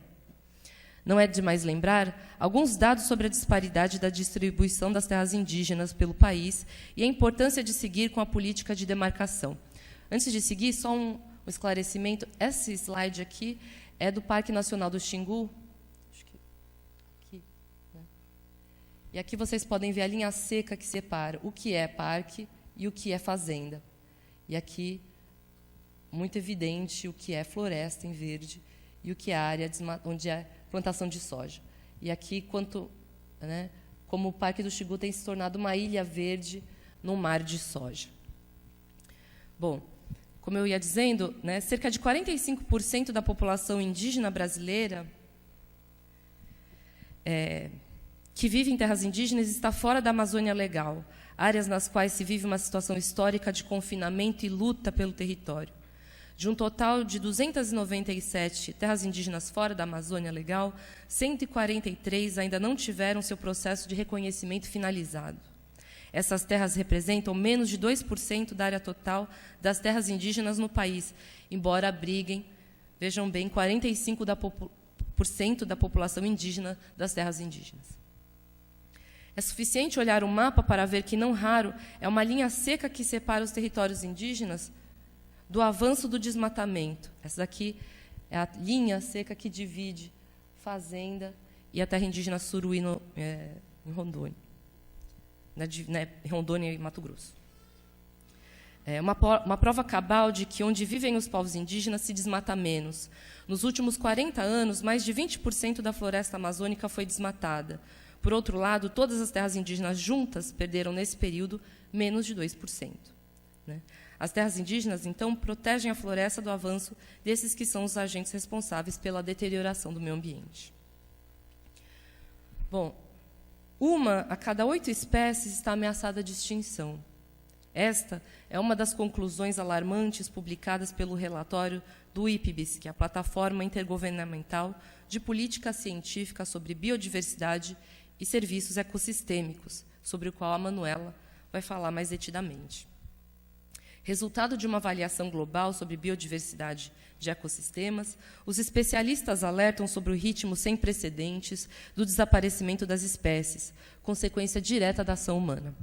Não é demais lembrar alguns dados sobre a disparidade da distribuição das terras indígenas pelo país e a importância de seguir com a política de demarcação. Antes de seguir, só um esclarecimento. Esse slide aqui é do Parque Nacional do Xingu. Acho que aqui, né? E aqui vocês podem ver a linha seca que separa o que é parque e o que é fazenda. E aqui, muito evidente, o que é floresta em verde e o que é área onde é plantação de soja. E aqui, como o Parque do Xingu tem se tornado uma ilha verde no mar de soja. Bom, como eu ia dizendo, cerca de 45% da população indígena brasileira que vive em terras indígenas está fora da Amazônia Legal, áreas nas quais se vive uma situação histórica de confinamento e luta pelo território. De um total de 297 terras indígenas fora da Amazônia Legal, 143 ainda não tiveram seu processo de reconhecimento finalizado. Essas terras representam menos de 2% da área total das terras indígenas no país, embora abriguem, vejam bem, 45% da população indígena das terras indígenas. É suficiente olhar o mapa para ver que, não raro, é uma linha seca que separa os territórios indígenas do avanço do desmatamento. Essa daqui é a linha seca que divide fazenda e a terra indígena Suruí em Rondônia. Em Rondônia e Mato Grosso. É uma prova cabal de que onde vivem os povos indígenas se desmata menos. Nos últimos 40 anos, mais de 20% da floresta amazônica foi desmatada. Por outro lado, todas as terras indígenas juntas perderam, nesse período, menos de 2%. As terras indígenas, então, protegem a floresta do avanço desses que são os agentes responsáveis pela deterioração do meio ambiente. Bom, uma a cada 8 espécies está ameaçada de extinção. Esta é uma das conclusões alarmantes publicadas pelo relatório do IPBES, que é a Plataforma Intergovernamental de Política Científica sobre Biodiversidade e Serviços Ecossistêmicos, sobre o qual a Manuela vai falar mais detidamente. Resultado de uma avaliação global sobre biodiversidade de ecossistemas, os especialistas alertam sobre o ritmo sem precedentes do desaparecimento das espécies, consequência direta da ação humana.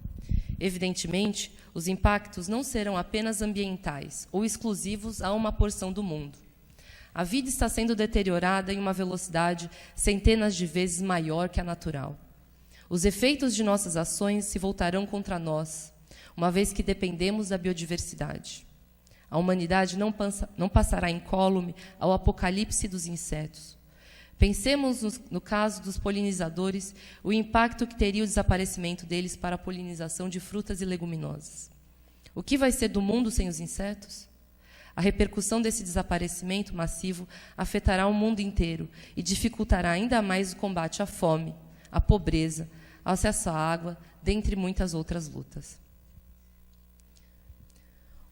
Evidentemente, os impactos não serão apenas ambientais ou exclusivos a uma porção do mundo. A vida está sendo deteriorada em uma velocidade centenas de vezes maior que a natural. Os efeitos de nossas ações se voltarão contra nós, uma vez que dependemos da biodiversidade. A humanidade não passará incólume ao apocalipse dos insetos. Pensemos no caso dos polinizadores, o impacto que teria o desaparecimento deles para a polinização de frutas e leguminosas. O que vai ser do mundo sem os insetos? A repercussão desse desaparecimento massivo afetará o mundo inteiro e dificultará ainda mais o combate à fome, à pobreza, ao acesso à água, dentre muitas outras lutas.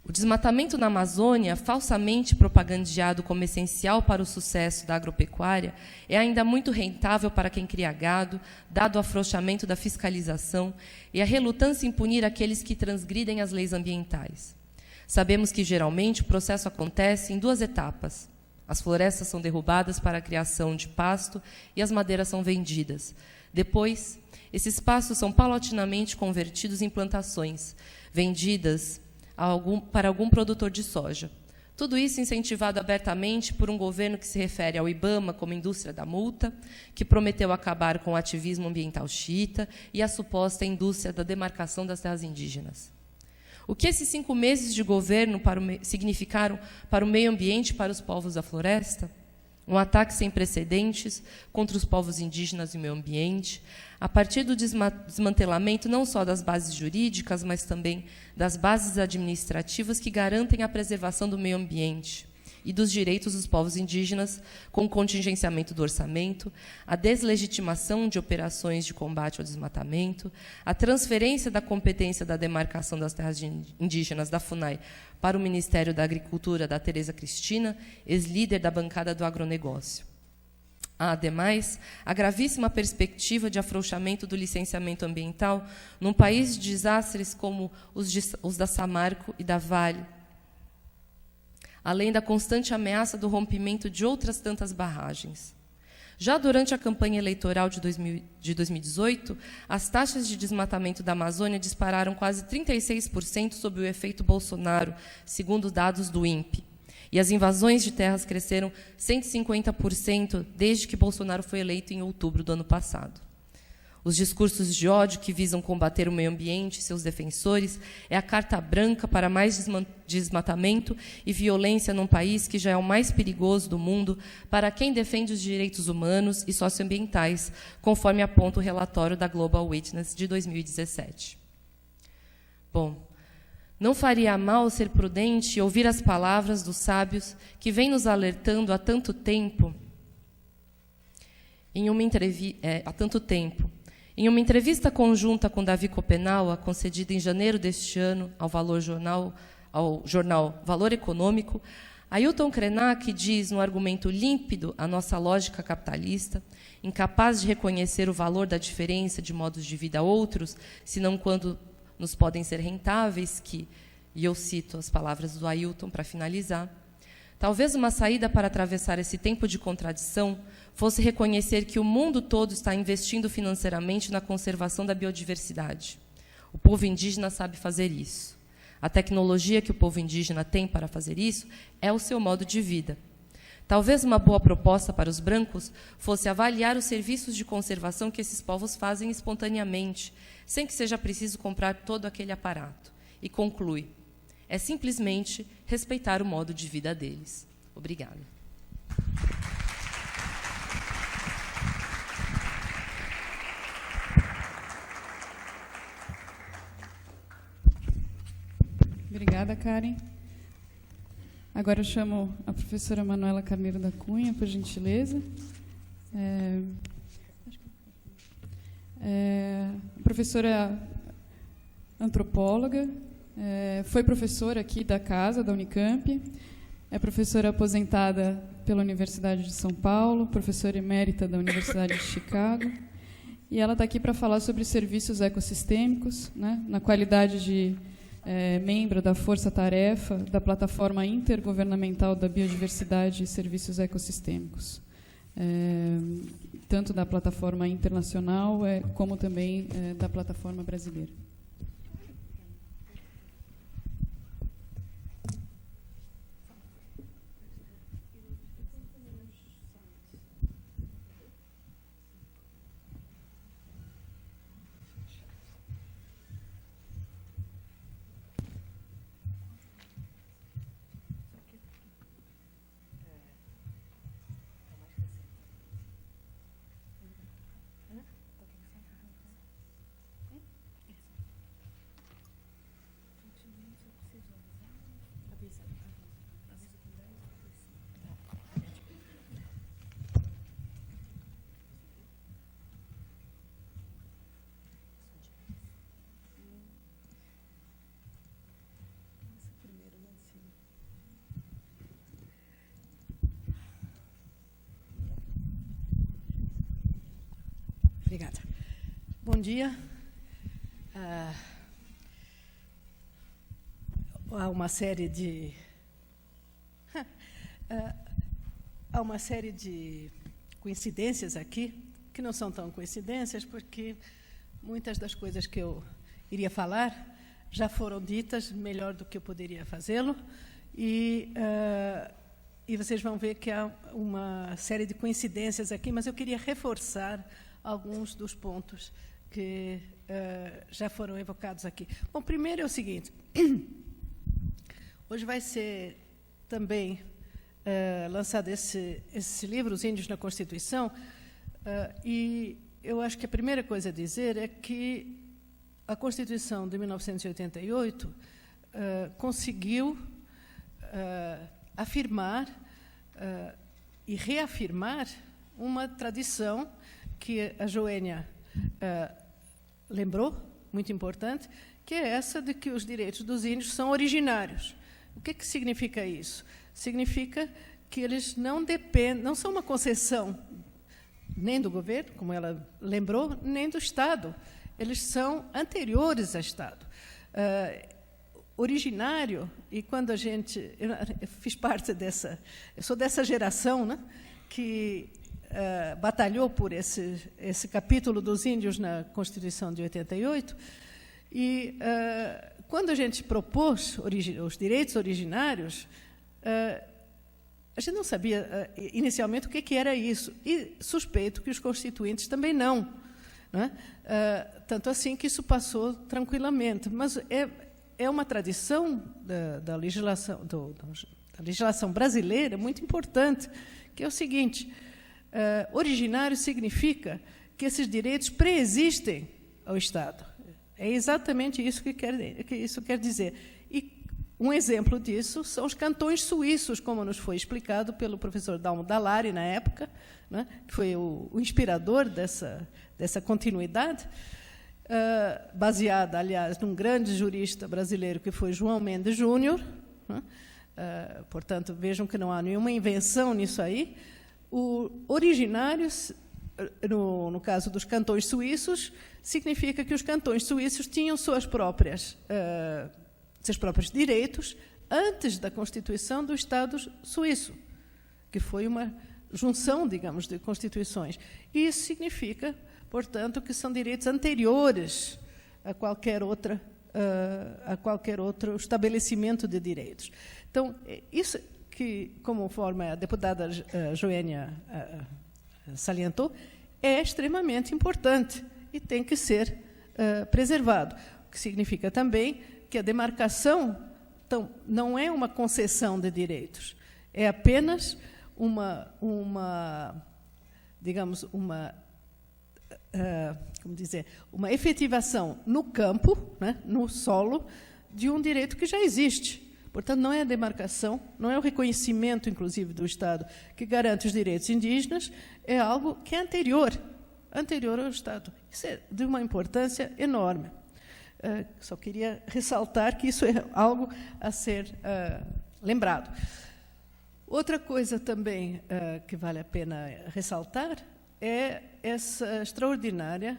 O desmatamento na Amazônia, falsamente propagandeado como essencial para o sucesso da agropecuária, é ainda muito rentável para quem cria gado, dado o afrouxamento da fiscalização e a relutância em punir aqueles que transgridem as leis ambientais. Sabemos que, geralmente, o processo acontece em 2 etapas. As florestas são derrubadas para a criação de pasto e as madeiras são vendidas. Depois, esses pastos são paulatinamente convertidos em plantações, vendidas para algum produtor de soja. Tudo isso incentivado abertamente por um governo que se refere ao IBAMA como indústria da multa, que prometeu acabar com o ativismo ambiental xiita e a suposta indústria da demarcação das terras indígenas. O que esses 5 meses de governo significaram para o meio ambiente e para os povos da floresta? Um ataque sem precedentes contra os povos indígenas e o meio ambiente, a partir do desmantelamento não só das bases jurídicas, mas também das bases administrativas que garantem a preservação do meio ambiente e dos direitos dos povos indígenas, com o contingenciamento do orçamento, a deslegitimação de operações de combate ao desmatamento, a transferência da competência da demarcação das terras indígenas da FUNAI para o Ministério da Agricultura da Tereza Cristina, ex-líder da bancada do agronegócio. Há, ademais, a gravíssima perspectiva de afrouxamento do licenciamento ambiental num país de desastres como os da Samarco e da Vale, além da constante ameaça do rompimento de outras tantas barragens. Já durante a campanha eleitoral de 2018, as taxas de desmatamento da Amazônia dispararam quase 36% sob o efeito Bolsonaro, segundo dados do INPE. E as invasões de terras cresceram 150% desde que Bolsonaro foi eleito em outubro do ano passado. Os discursos de ódio que visam combater o meio ambiente e seus defensores é a carta branca para mais desmatamento e violência num país que já é o mais perigoso do mundo para quem defende os direitos humanos e socioambientais, conforme aponta o relatório da Global Witness de 2017. Bom, não faria mal ser prudente e ouvir as palavras dos sábios que vêm nos alertando há tanto tempo. Em uma entrevista conjunta com Davi Copenaua, concedida em janeiro deste ano ao jornal Valor Econômico, Ailton Krenak diz, num argumento límpido à nossa lógica capitalista, incapaz de reconhecer o valor da diferença de modos de vida a outros, senão quando nos podem ser rentáveis, que, e eu cito as palavras do Ailton para finalizar, talvez uma saída para atravessar esse tempo de contradição fosse reconhecer que o mundo todo está investindo financeiramente na conservação da biodiversidade. O povo indígena sabe fazer isso. A tecnologia que o povo indígena tem para fazer isso é o seu modo de vida. Talvez uma boa proposta para os brancos fosse avaliar os serviços de conservação que esses povos fazem espontaneamente, sem que seja preciso comprar todo aquele aparato. E conclui: é simplesmente respeitar o modo de vida deles. Obrigada. Obrigada, Karen. Agora eu chamo a professora Manuela Carneiro da Cunha, por gentileza. Professora antropóloga, foi professora aqui da casa, da Unicamp, é professora aposentada pela Universidade de São Paulo, professora emérita da Universidade de Chicago, e ela está aqui para falar sobre serviços ecossistêmicos, né, na qualidade de membro da força-tarefa da Plataforma Intergovernamental da Biodiversidade e Serviços Ecossistêmicos, tanto da plataforma internacional como também da plataforma brasileira. Obrigada. Bom dia. Há uma série de coincidências aqui, que não são tão coincidências, porque muitas das coisas que eu iria falar já foram ditas melhor do que eu poderia fazê-lo, e vocês vão ver que há uma série de coincidências aqui, mas eu queria reforçar alguns dos pontos que já foram evocados aqui. Bom, primeiro é o seguinte, hoje vai ser também lançado esse livro, Os Índios na Constituição, e eu acho que a primeira coisa a dizer é que a Constituição de 1988 conseguiu afirmar e reafirmar uma tradição que a Joênia lembrou, muito importante, que é essa de que os direitos dos índios são originários. O que significa isso? Significa que eles não dependem, não são uma concessão nem do governo, como ela lembrou, nem do Estado. Eles são anteriores ao Estado. Originário, e quando a gente... Eu fiz parte dessa... Eu sou dessa geração, né, que batalhou por esse capítulo dos índios na Constituição de 88, e quando a gente propôs os direitos originários, a gente não sabia inicialmente o que era isso, e suspeito que os constituintes também não, né? Tanto assim que isso passou tranquilamente, mas é uma tradição da legislação, da legislação brasileira muito importante, que é o seguinte: originário significa que esses direitos preexistem ao Estado. É exatamente isso que isso quer dizer. E um exemplo disso são os cantões suíços, como nos foi explicado pelo professor Dalmo Dallari, na época, né, que foi o inspirador dessa continuidade, baseada, aliás, num grande jurista brasileiro que foi João Mendes Júnior. Né, portanto, vejam que não há nenhuma invenção nisso aí. Originários, no caso dos cantões suíços, significa que os cantões suíços tinham seus próprios direitos antes da constituição do Estado suíço, que foi uma junção, digamos, de constituições. E isso significa, portanto, que são direitos anteriores a qualquer outro estabelecimento de direitos. Então, isso que, conforme a deputada Joênia salientou, é extremamente importante e tem que ser preservado. O que significa também que a demarcação não é uma concessão de direitos, é apenas uma efetivação no campo, né, no solo, de um direito que já existe. Portanto, não é a demarcação, não é o reconhecimento, inclusive, do Estado que garante os direitos indígenas, é algo que é anterior ao Estado. Isso é de uma importância enorme. Só queria ressaltar que isso é algo a ser lembrado. Outra coisa também que vale a pena ressaltar é essa extraordinária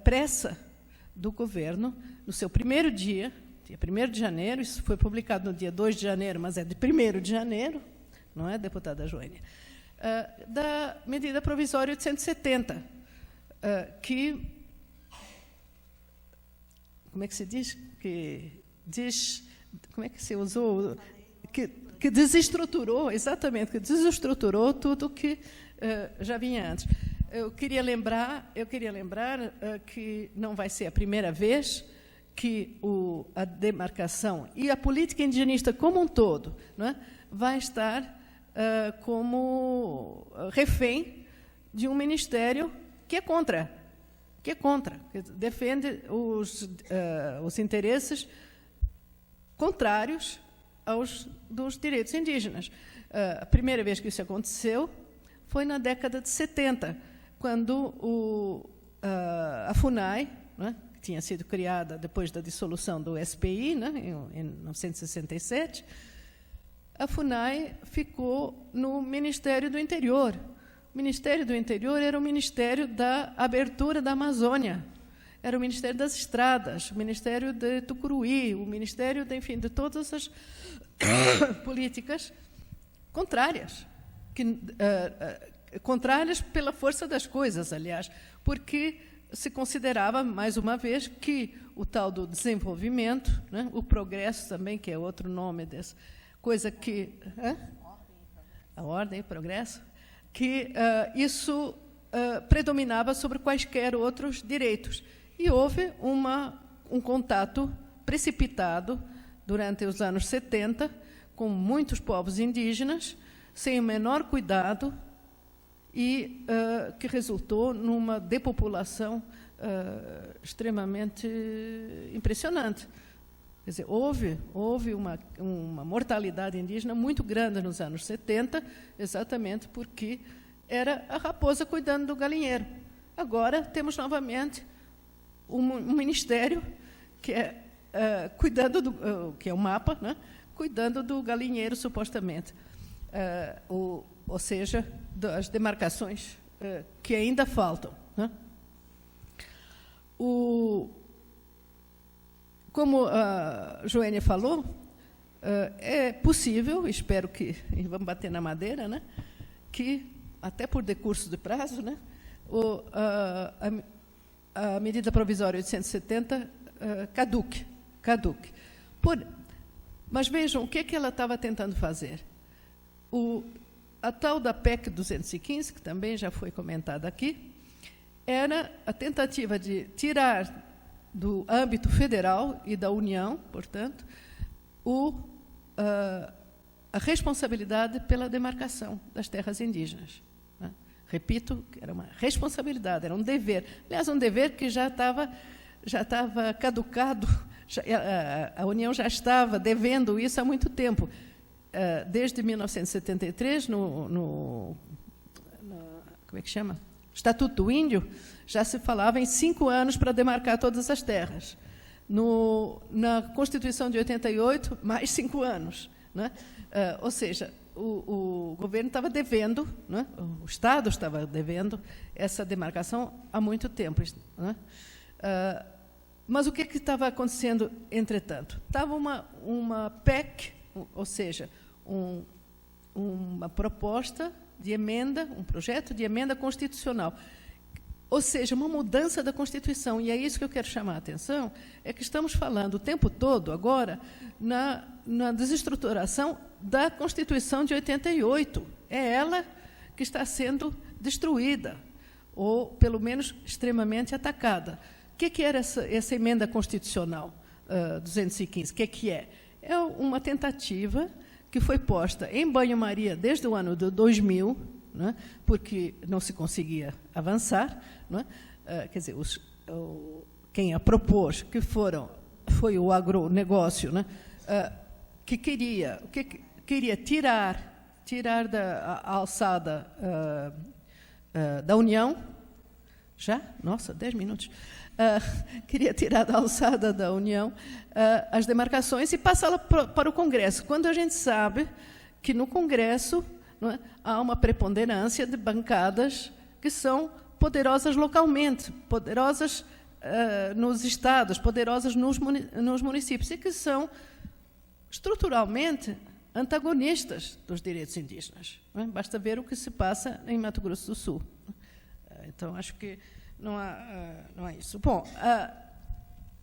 pressa do governo, no seu primeiro dia 1º de janeiro, isso foi publicado no dia 2 de janeiro, mas é de 1º de janeiro, não é, deputada Joênia, da medida provisória 870, que, como é que se diz? Como é que se usou? Que desestruturou, exatamente, que desestruturou tudo que já vinha antes. Eu queria lembrar que não vai ser a primeira vez que a demarcação e a política indigenista como um todo, não é, vai estar como refém de um ministério que é contra, que defende os interesses contrários dos direitos indígenas. A primeira vez que isso aconteceu foi na década de 70, quando a FUNAI, né, que tinha sido criada depois da dissolução do SPI, né, em 1967, a FUNAI ficou no Ministério do Interior, o Ministério do Interior era o Ministério da abertura da Amazônia, era o Ministério das Estradas, o Ministério de Tucuruí, o Ministério, enfim, de todas as políticas contrárias, contrárias pela força das coisas, aliás, porque se considerava, mais uma vez, que o tal do desenvolvimento, né, o progresso também, que é outro nome dessa coisa que... A ordem e o progresso, que isso predominava sobre quaisquer outros direitos. E houve um contato precipitado durante os anos 70 com muitos povos indígenas, sem o menor cuidado, e que resultou numa depopulação extremamente impressionante. Quer dizer, houve uma mortalidade indígena muito grande nos anos 70, exatamente porque era a raposa cuidando do galinheiro. Agora temos novamente um ministério que é cuidando do que é o mapa, né? Cuidando do galinheiro supostamente, ou seja, das demarcações que ainda faltam, né? Como a Joênia falou, é possível, espero que, e vamos bater na madeira, né, que, até por decurso de prazo, né, a medida provisória 870 caduque. Mas vejam, o que ela estava tentando fazer? A tal da PEC 215, que também já foi comentada aqui, era a tentativa de tirar do âmbito federal e da União, portanto, a responsabilidade pela demarcação das terras indígenas, né? Repito, era uma responsabilidade, era um dever. Aliás, um dever que já estava caducado, a União já estava devendo isso há muito tempo. Desde 1973, como é que chama? Estatuto do Índio, já se falava em 5 anos para demarcar todas as terras. Na Constituição de 88, mais 5 anos. Né? Ou seja, o governo estava devendo, né? O Estado estava devendo essa demarcação há muito tempo. Né? Mas o que estava acontecendo, entretanto? Estava uma PEC, ou seja, uma proposta de emenda, um projeto de emenda constitucional, ou seja, uma mudança da Constituição. E é isso que eu quero chamar a atenção, é que estamos falando o tempo todo, agora, na desestruturação da Constituição de 88. É ela que está sendo destruída, ou, pelo menos, extremamente atacada. O que era essa emenda constitucional 215? O que é? É uma tentativa que foi posta em banho-maria desde o ano de 2000, né, porque não se conseguia avançar, né, quer dizer, quem a propôs, que foi o agronegócio, né, que queria tirar da alçada da União, já? Nossa, 10 minutos. Queria tirar da alçada da União as demarcações e passá-la para o Congresso, quando a gente sabe que no Congresso, não é, há uma preponderância de bancadas que são poderosas localmente, poderosas nos estados, poderosas nos municípios, e que são estruturalmente antagonistas dos direitos indígenas. Não é? Basta ver o que se passa em Mato Grosso do Sul. Então, acho que não há isso. Bom,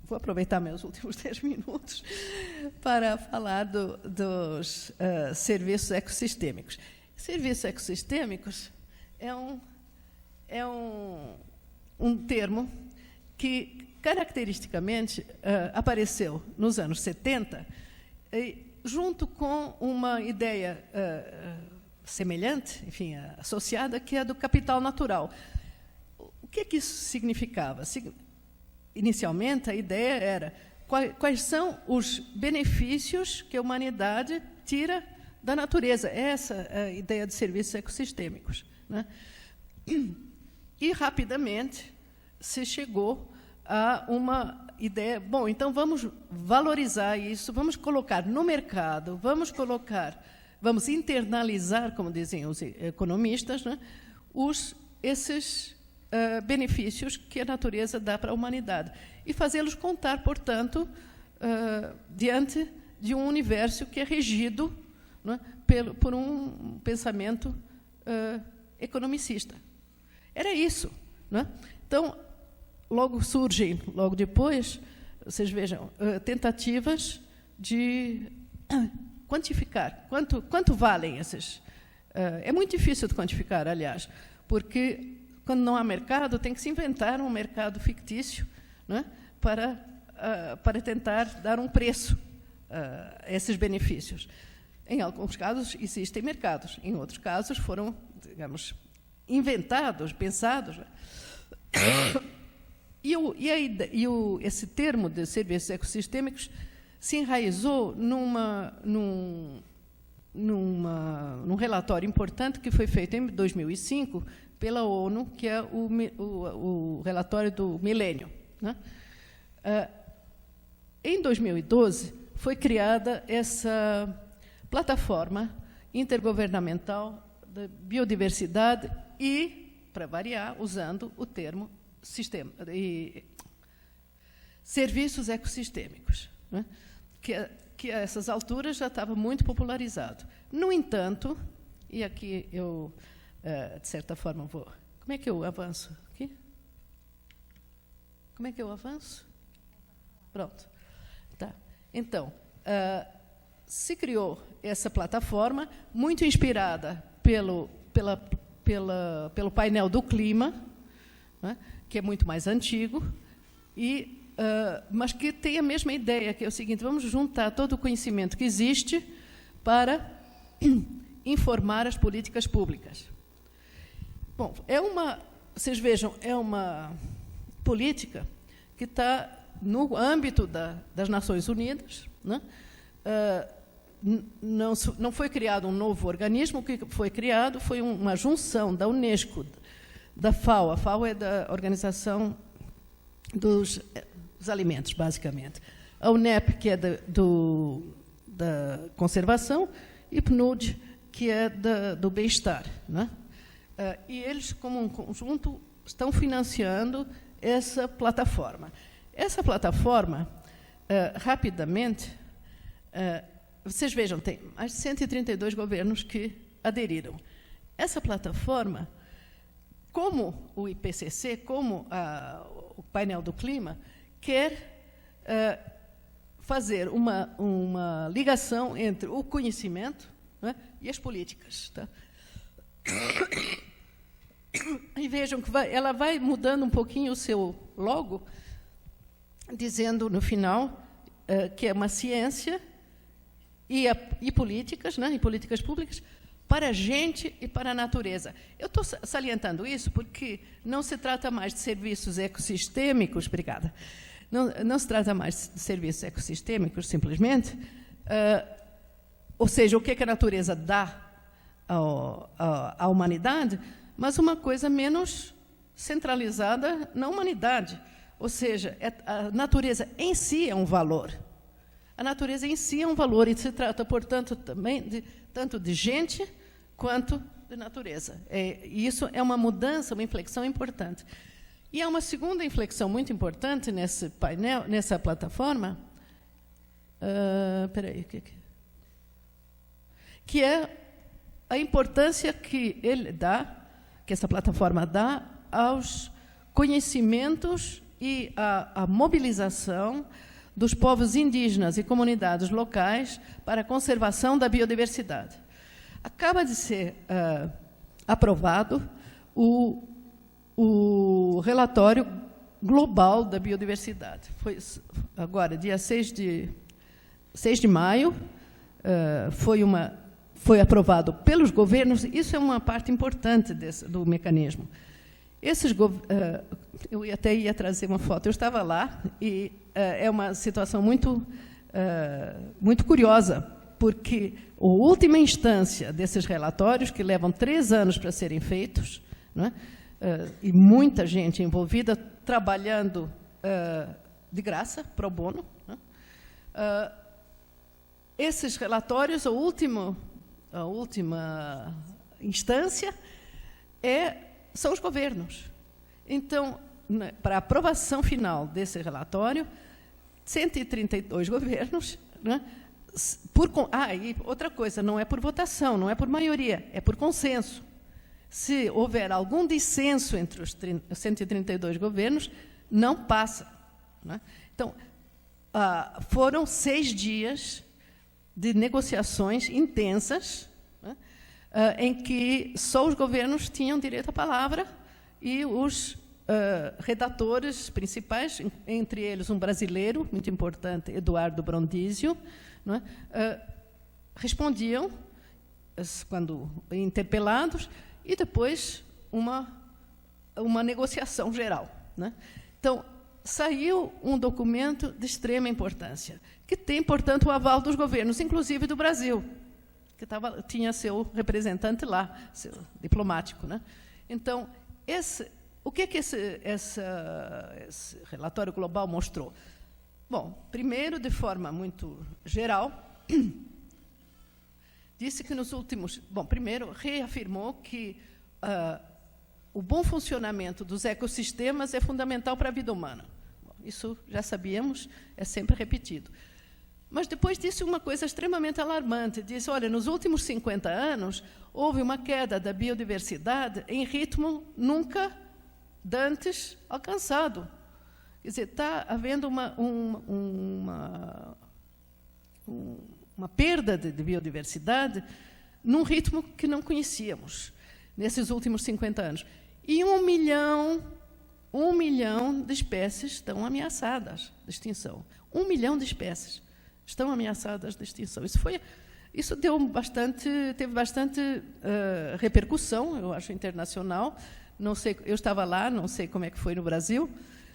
vou aproveitar meus últimos 10 minutos para falar dos serviços ecossistêmicos. Serviços ecossistêmicos é um termo que, caracteristicamente, apareceu nos anos 70, junto com uma ideia semelhante, enfim, associada, que é a do capital natural. O que isso significava? Inicialmente, a ideia era quais são os benefícios que a humanidade tira da natureza. Essa é a ideia de serviços ecossistêmicos, né? E, rapidamente, se chegou a uma ideia, bom, então vamos valorizar isso, vamos colocar no mercado, vamos internalizar, como dizem os economistas, né, esses benefícios que a natureza dá para a humanidade e fazê-los contar, portanto, diante de um universo que é regido, não é, por um pensamento economicista. Era isso. Não é? Então, logo depois, vocês vejam, tentativas de quantificar. Quanto valem esses? É muito difícil de quantificar, aliás, porque quando não há mercado, tem que se inventar um mercado fictício, não é? Para tentar dar um preço a esses benefícios. Em alguns casos, existem mercados. Em outros casos, foram, digamos, inventados, pensados. Esse termo de serviços ecossistêmicos se enraizou num relatório importante que foi feito em 2005 pela ONU, que é o relatório do milênio. Né? Em 2012, foi criada essa plataforma intergovernamental de biodiversidade e, para variar, usando o termo serviços ecossistêmicos, né? que a essas alturas já estava muito popularizado. No entanto, e aqui eu, de certa forma, vou... Como é que eu avanço aqui? Como é que eu avanço? Pronto. Tá. Então, se criou essa plataforma, muito inspirada pelo painel do clima, né, que é muito mais antigo, mas que tem a mesma ideia, que é o seguinte: vamos juntar todo o conhecimento que existe para informar as políticas públicas. Bom, vocês vejam, é uma política que está no âmbito das Nações Unidas, né? Não foi criado um novo organismo, o que foi criado foi uma junção da Unesco, da FAO. A FAO é da Organização dos Alimentos, basicamente. A UNEP, que é da conservação, e PNUD, que é do bem-estar. Né? E eles, como um conjunto, estão financiando essa plataforma. Essa plataforma, rapidamente, vocês vejam, tem mais de 132 governos que aderiram. Essa plataforma, como o IPCC, como o painel do clima, quer fazer uma ligação entre o conhecimento, né, e as políticas. Tá? E vejam que ela vai mudando um pouquinho o seu logo, dizendo no final que é uma ciência e políticas, né, e políticas públicas para a gente e para a natureza. Eu estou salientando isso porque não se trata mais de serviços ecossistêmicos, obrigada, não se trata mais de serviços ecossistêmicos, simplesmente, ou seja, o que a natureza dá à humanidade, mas uma coisa menos centralizada na humanidade. Ou seja, a natureza em si é um valor. A natureza em si é um valor, e se trata, portanto, também tanto de gente quanto de natureza. E isso é uma mudança, uma inflexão importante. E há uma segunda inflexão muito importante nesse painel, nessa plataforma, que é a importância que essa plataforma dá aos conhecimentos e à mobilização dos povos indígenas e comunidades locais para a conservação da biodiversidade. Acaba de ser aprovado o relatório global da biodiversidade. Foi agora, dia 6 de maio, foi aprovado pelos governos. Isso é uma parte importante do mecanismo. Eu até ia trazer uma foto. Eu estava lá e é uma situação muito curiosa, porque a última instância desses relatórios, que levam 3 anos para serem feitos, né, e muita gente envolvida, trabalhando de graça, pro bono, né, esses relatórios, a última instância, é são os governos. Então, para a aprovação final desse relatório, 132 governos, né, e outra coisa, não é por votação, não é por maioria, é por consenso. Se houver algum dissenso entre os 132 governos, não passa. Né? Então, foram 6 dias de negociações intensas, né, em que só os governos tinham direito à palavra e os redatores principais, entre eles um brasileiro muito importante, Eduardo Brondizio, né, respondiam quando interpelados, e depois uma negociação geral. Né? Então, saiu um documento de extrema importância, que tem, portanto, o aval dos governos, inclusive do Brasil, que tinha seu representante lá, seu diplomático. Né? Então, o que esse relatório global mostrou? Bom, primeiro, de forma muito geral, disse que nos últimos... Bom, primeiro, reafirmou que o bom funcionamento dos ecossistemas é fundamental para a vida humana. Bom, isso já sabíamos, é sempre repetido. Mas depois disse uma coisa extremamente alarmante. Disse, olha, nos últimos 50 anos, houve uma queda da biodiversidade em ritmo nunca dantes alcançado. Quer dizer, está havendo uma perda de biodiversidade num ritmo que não conhecíamos nesses últimos 50 anos. E 1 milhão de espécies estão ameaçadas de extinção. 1 milhão de espécies estão ameaçadas de extinção. Isso teve bastante repercussão, eu acho, internacional. Não sei, eu estava lá, não sei como é que foi no Brasil,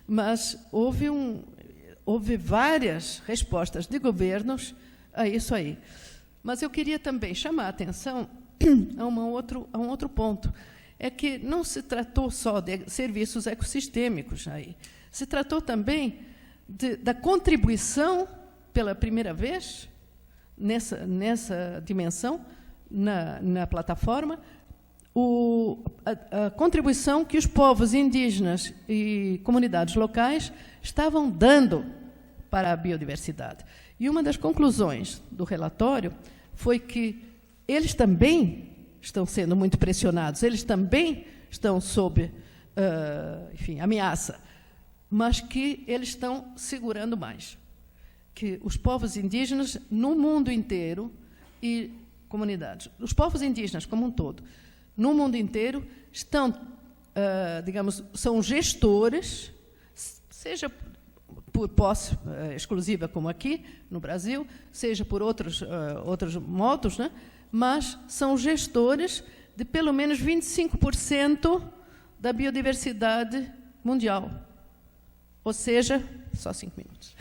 mas houve várias respostas de governos a isso aí. Mas eu queria também chamar a atenção a um outro ponto. É que não se tratou só de serviços ecossistêmicos aí. Se tratou também da contribuição, pela primeira vez, nessa dimensão, na plataforma, a contribuição que os povos indígenas e comunidades locais estavam dando para a biodiversidade. E uma das conclusões do relatório foi que eles também estão sendo muito pressionados, eles também estão sob ameaça, mas que eles estão segurando mais. Que os povos indígenas no mundo inteiro e comunidades, os povos indígenas como um todo, no mundo inteiro, estão, são gestores, seja por posse exclusiva, como aqui no Brasil, seja por outros modos, né? Mas são gestores de pelo menos 25% da biodiversidade mundial. Ou seja, só 5 minutos.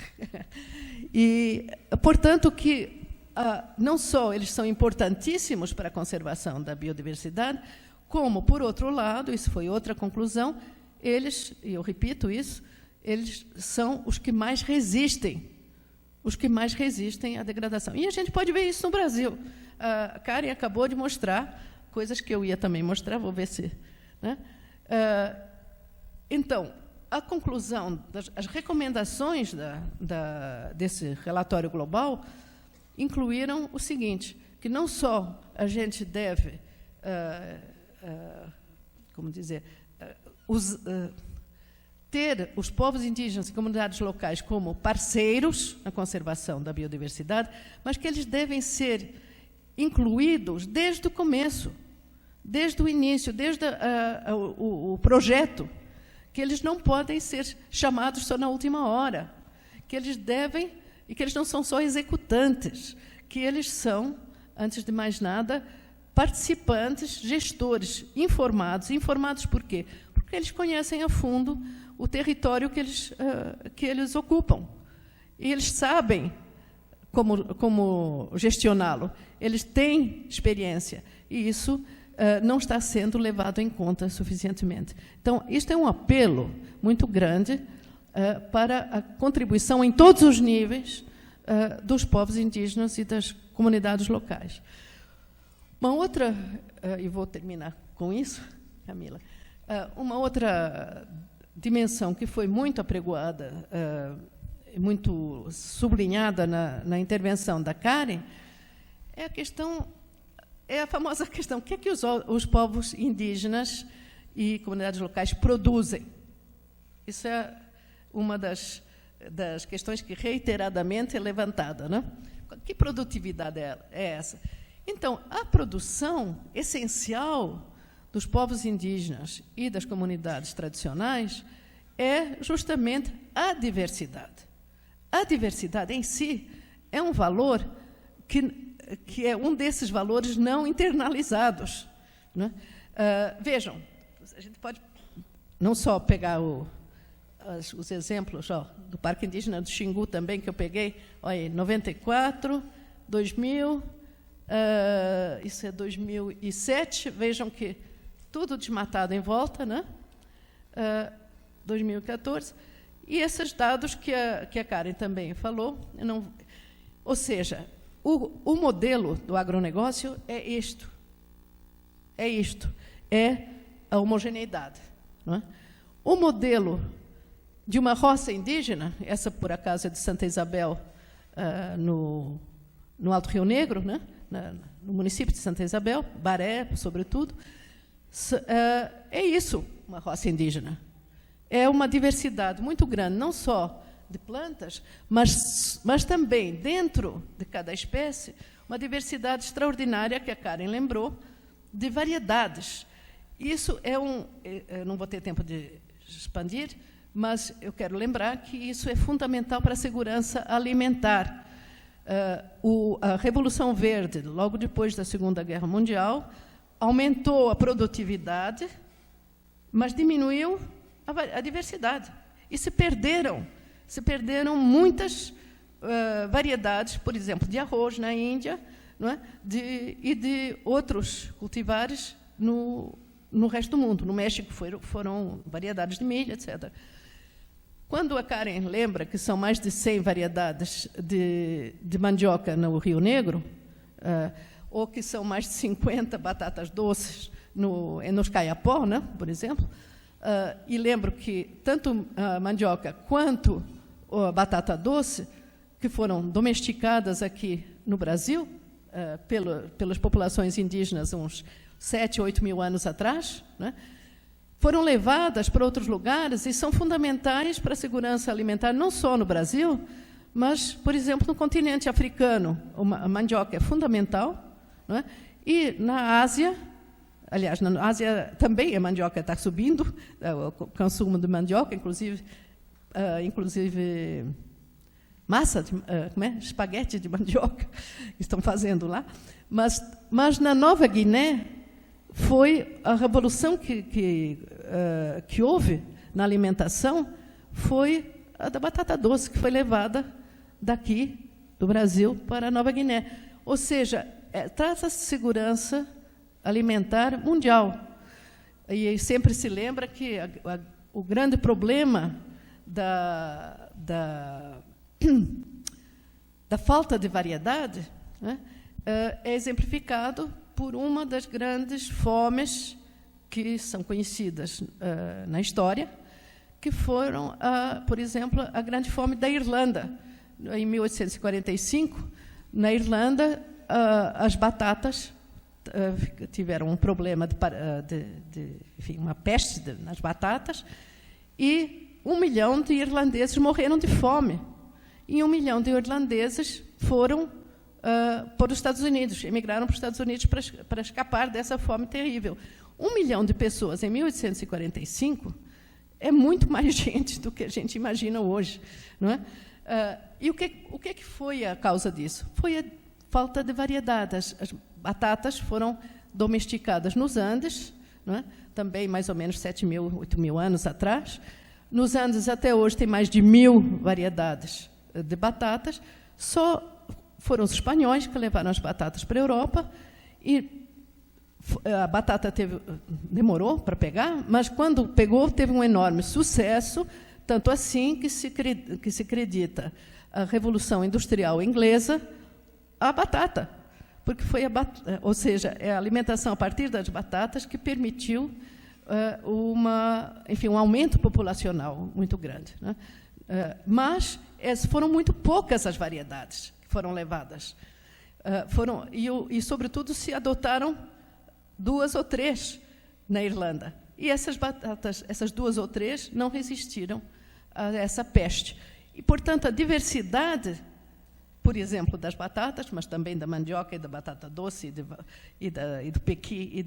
E, portanto, que não só eles são importantíssimos para a conservação da biodiversidade, como, por outro lado, isso foi outra conclusão, eles, e eu repito isso, eles são os que mais resistem à degradação. E a gente pode ver isso no Brasil. A Karen acabou de mostrar coisas que eu ia também mostrar, vou ver se... Né? Então, a conclusão, as recomendações desse relatório global incluíram o seguinte, que não só a gente deve, ter os povos indígenas e comunidades locais como parceiros na conservação da biodiversidade, mas que eles devem ser incluídos desde o começo, desde o início, desde o projeto, que eles não podem ser chamados só na última hora, que eles devem, e que eles não são só executantes, que eles são, antes de mais nada, participantes, gestores, informados por quê? Porque eles conhecem a fundo o território que eles ocupam. E eles sabem como gestioná-lo. Eles têm experiência. E isso não está sendo levado em conta suficientemente. Então, isto é um apelo muito grande para a contribuição em todos os níveis dos povos indígenas e das comunidades locais. Uma outra, e vou terminar com isso, Camila, Uma outra dimensão que foi muito apregoada, muito sublinhada na intervenção da Karen, é a famosa questão: o que é que os povos indígenas e comunidades locais produzem? Isso é uma das questões que reiteradamente é levantada, né? Que produtividade é essa? Então, a produção essencial dos povos indígenas e das comunidades tradicionais é justamente a diversidade. A diversidade em si é um valor que é um desses valores não internalizados, né? Vejam, a gente pode não só pegar os exemplos do Parque Indígena do Xingu também, que eu peguei, olha, 94, 2000, isso é 2007, vejam que tudo desmatado em volta, né? 2014, e esses dados que a Karen também falou, ou seja, o modelo do agronegócio é isto, é a homogeneidade, não é? O modelo de uma roça indígena, essa por acaso é de Santa Isabel, no Alto Rio Negro, né? No município de Santa Isabel, Baré, sobretudo, é isso, uma roça indígena. É uma diversidade muito grande, não só de plantas, mas também, dentro de cada espécie, uma diversidade extraordinária, que a Karen lembrou, de variedades. Isso eu não vou ter tempo de expandir, mas eu quero lembrar que isso é fundamental para a segurança alimentar. A Revolução Verde, logo depois da Segunda Guerra Mundial, aumentou a produtividade, mas diminuiu a diversidade. E se perderam muitas variedades, por exemplo, de arroz na Índia, não é? E de outros cultivares no resto do mundo. No México foram variedades de milho, etc. Quando a Karen lembra que são mais de 100 variedades de mandioca no Rio Negro, ou que são mais de 50 batatas doces nos Caiapó, né, por exemplo, e lembro que tanto a mandioca quanto a batata doce, que foram domesticadas aqui no Brasil pelas populações indígenas uns 7, 8 mil anos atrás, né, foram levadas para outros lugares e são fundamentais para a segurança alimentar, não só no Brasil, mas, por exemplo, no continente africano. A mandioca é fundamental, não é? E na Ásia, aliás, na Ásia também a mandioca está subindo, o consumo de mandioca, inclusive massa, espaguete de mandioca, estão fazendo lá. Mas na Nova Guiné, foi a revolução que houve na alimentação, foi a da batata doce, que foi levada daqui, do Brasil, para a Nova Guiné. Ou seja, trata-se de segurança alimentar mundial. E sempre se lembra que o grande problema da falta de variedade, né, é exemplificado por uma das grandes fomes que são conhecidas na história, que foram, por exemplo, a grande fome da Irlanda. Em 1845, na Irlanda, as batatas tiveram um problema enfim, uma peste nas batatas, e 1 milhão de irlandeses morreram de fome. E 1 milhão de irlandeses foram para os Estados Unidos, emigraram para os Estados Unidos para escapar dessa fome terrível. 1 milhão de pessoas em 1845 é muito mais gente do que a gente imagina hoje, não é? E o que foi a causa disso? Foi a falta de variedade. As batatas foram domesticadas nos Andes, não é? Também mais ou menos 7 mil, 8 mil anos atrás. Nos Andes, até hoje, tem mais de 1000 variedades de batatas. Só foram os espanhóis que levaram as batatas para a Europa, e a batata demorou para pegar, mas quando pegou, teve um enorme sucesso, tanto assim que se acredita a Revolução Industrial Inglesa à batata, porque foi ou seja, é a alimentação a partir das batatas que permitiu um aumento populacional muito grande, né? Mas foram muito poucas as variedades que foram levadas. E, sobretudo, se adotaram 2 ou 3 na Irlanda. E essas batatas, essas 2 ou 3, não resistiram a essa peste. E, portanto, a diversidade, por exemplo, das batatas, mas também da mandioca e da batata doce, e do pequi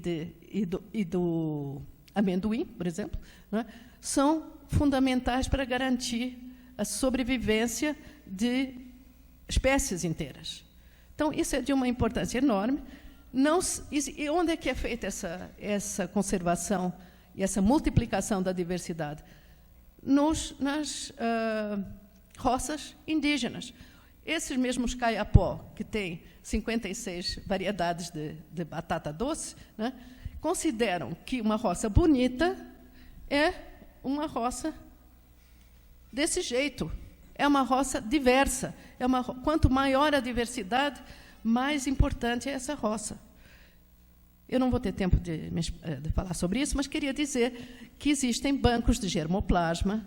e do amendoim, por exemplo, né, são fundamentais para garantir a sobrevivência de espécies inteiras. Então, isso é de uma importância enorme. E onde é que é feita essa conservação e essa multiplicação da diversidade? Nas roças indígenas. Esses mesmos caiapó, que têm 56 variedades de batata doce, né, consideram que uma roça bonita é uma roça desse jeito. É uma roça diversa. Quanto maior a diversidade, mais importante é essa roça. Eu não vou ter tempo de falar sobre isso, mas queria dizer que existem bancos de germoplasma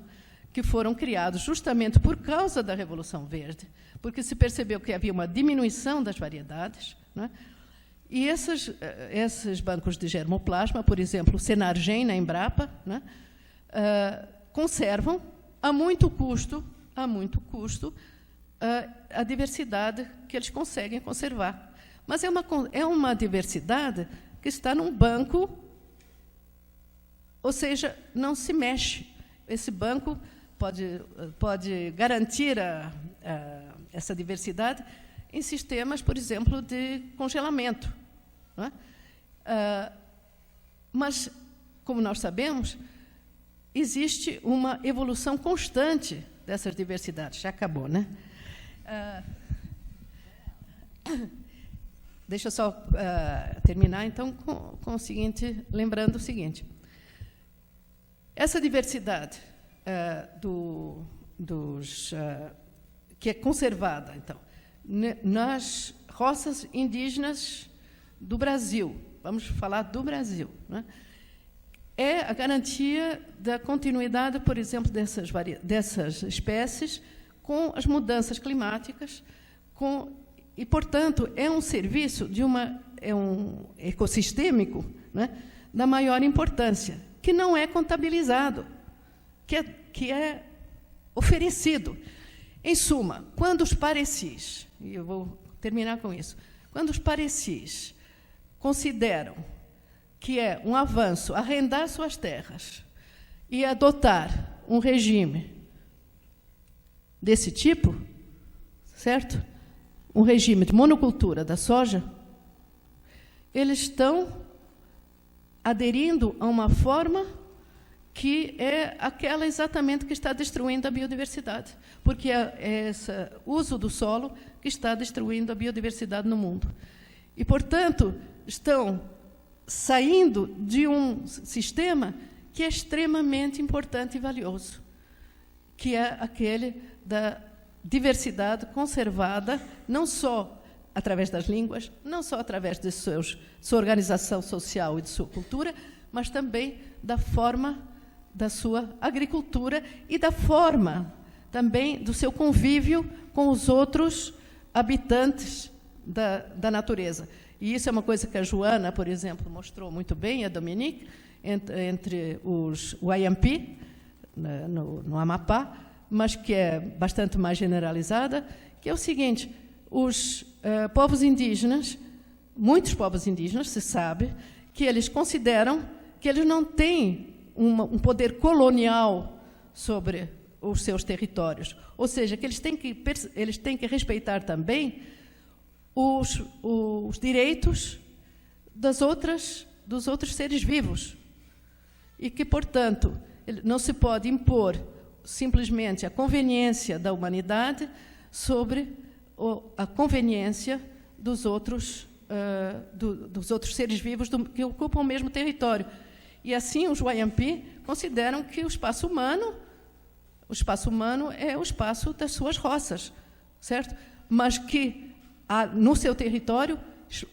que foram criados justamente por causa da Revolução Verde, porque se percebeu que havia uma diminuição das variedades, né? E esses bancos de germoplasma, por exemplo, o Senargem, na Embrapa, né, conservam a muito custo a diversidade que eles conseguem conservar. Mas é uma diversidade que está num banco, ou seja, não se mexe. Esse banco pode garantir essa diversidade em sistemas, por exemplo, de congelamento, não é? Mas, como nós sabemos, existe uma evolução constante dessas diversidades. Já acabou, né? Deixa eu só terminar, então, com o seguinte, lembrando o seguinte. Essa diversidade que é conservada, então, nas roças indígenas do Brasil, vamos falar do Brasil, né? É a garantia da continuidade, por exemplo, dessas espécies com as mudanças climáticas, e, portanto, é um serviço ecossistêmico, né, da maior importância, que não é contabilizado, que é oferecido. Em suma, quando os parecis, e eu vou terminar com isso, quando os parecis consideram que é um avanço arrendar suas terras e adotar um regime desse tipo, certo? Um regime de monocultura da soja, eles estão aderindo a uma forma que é aquela exatamente que está destruindo a biodiversidade, porque é esse uso do solo que está destruindo a biodiversidade no mundo. E, portanto, estão saindo de um sistema que é extremamente importante e valioso, que é aquele da diversidade conservada, não só através das línguas, não só através de sua organização social e de sua cultura, mas também da forma da sua agricultura e da forma também do seu convívio com os outros habitantes da natureza. E isso é uma coisa que a Joana, por exemplo, mostrou muito bem, a Dominique, entre os Wayampi, no Amapá, mas que é bastante mais generalizada, que é o seguinte: os povos indígenas, muitos povos indígenas, se sabe, que eles consideram que eles não têm um poder colonial sobre os seus territórios, ou seja, que eles têm que respeitar também os direitos dos outros seres vivos, e que, portanto, não se pode impor simplesmente a conveniência da humanidade sobre a conveniência dos outros seres vivos que ocupam o mesmo território. E assim os Wayampi consideram que o espaço humano é o espaço das suas roças, certo? Mas que há no seu território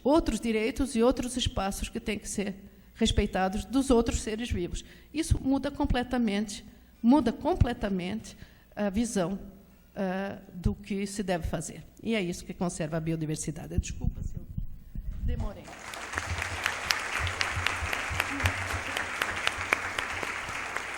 outros direitos e outros espaços que têm que ser respeitados dos outros seres vivos. Isso muda completamente a visão do que se deve fazer. E é isso que conserva a biodiversidade. Desculpa se eu demorei.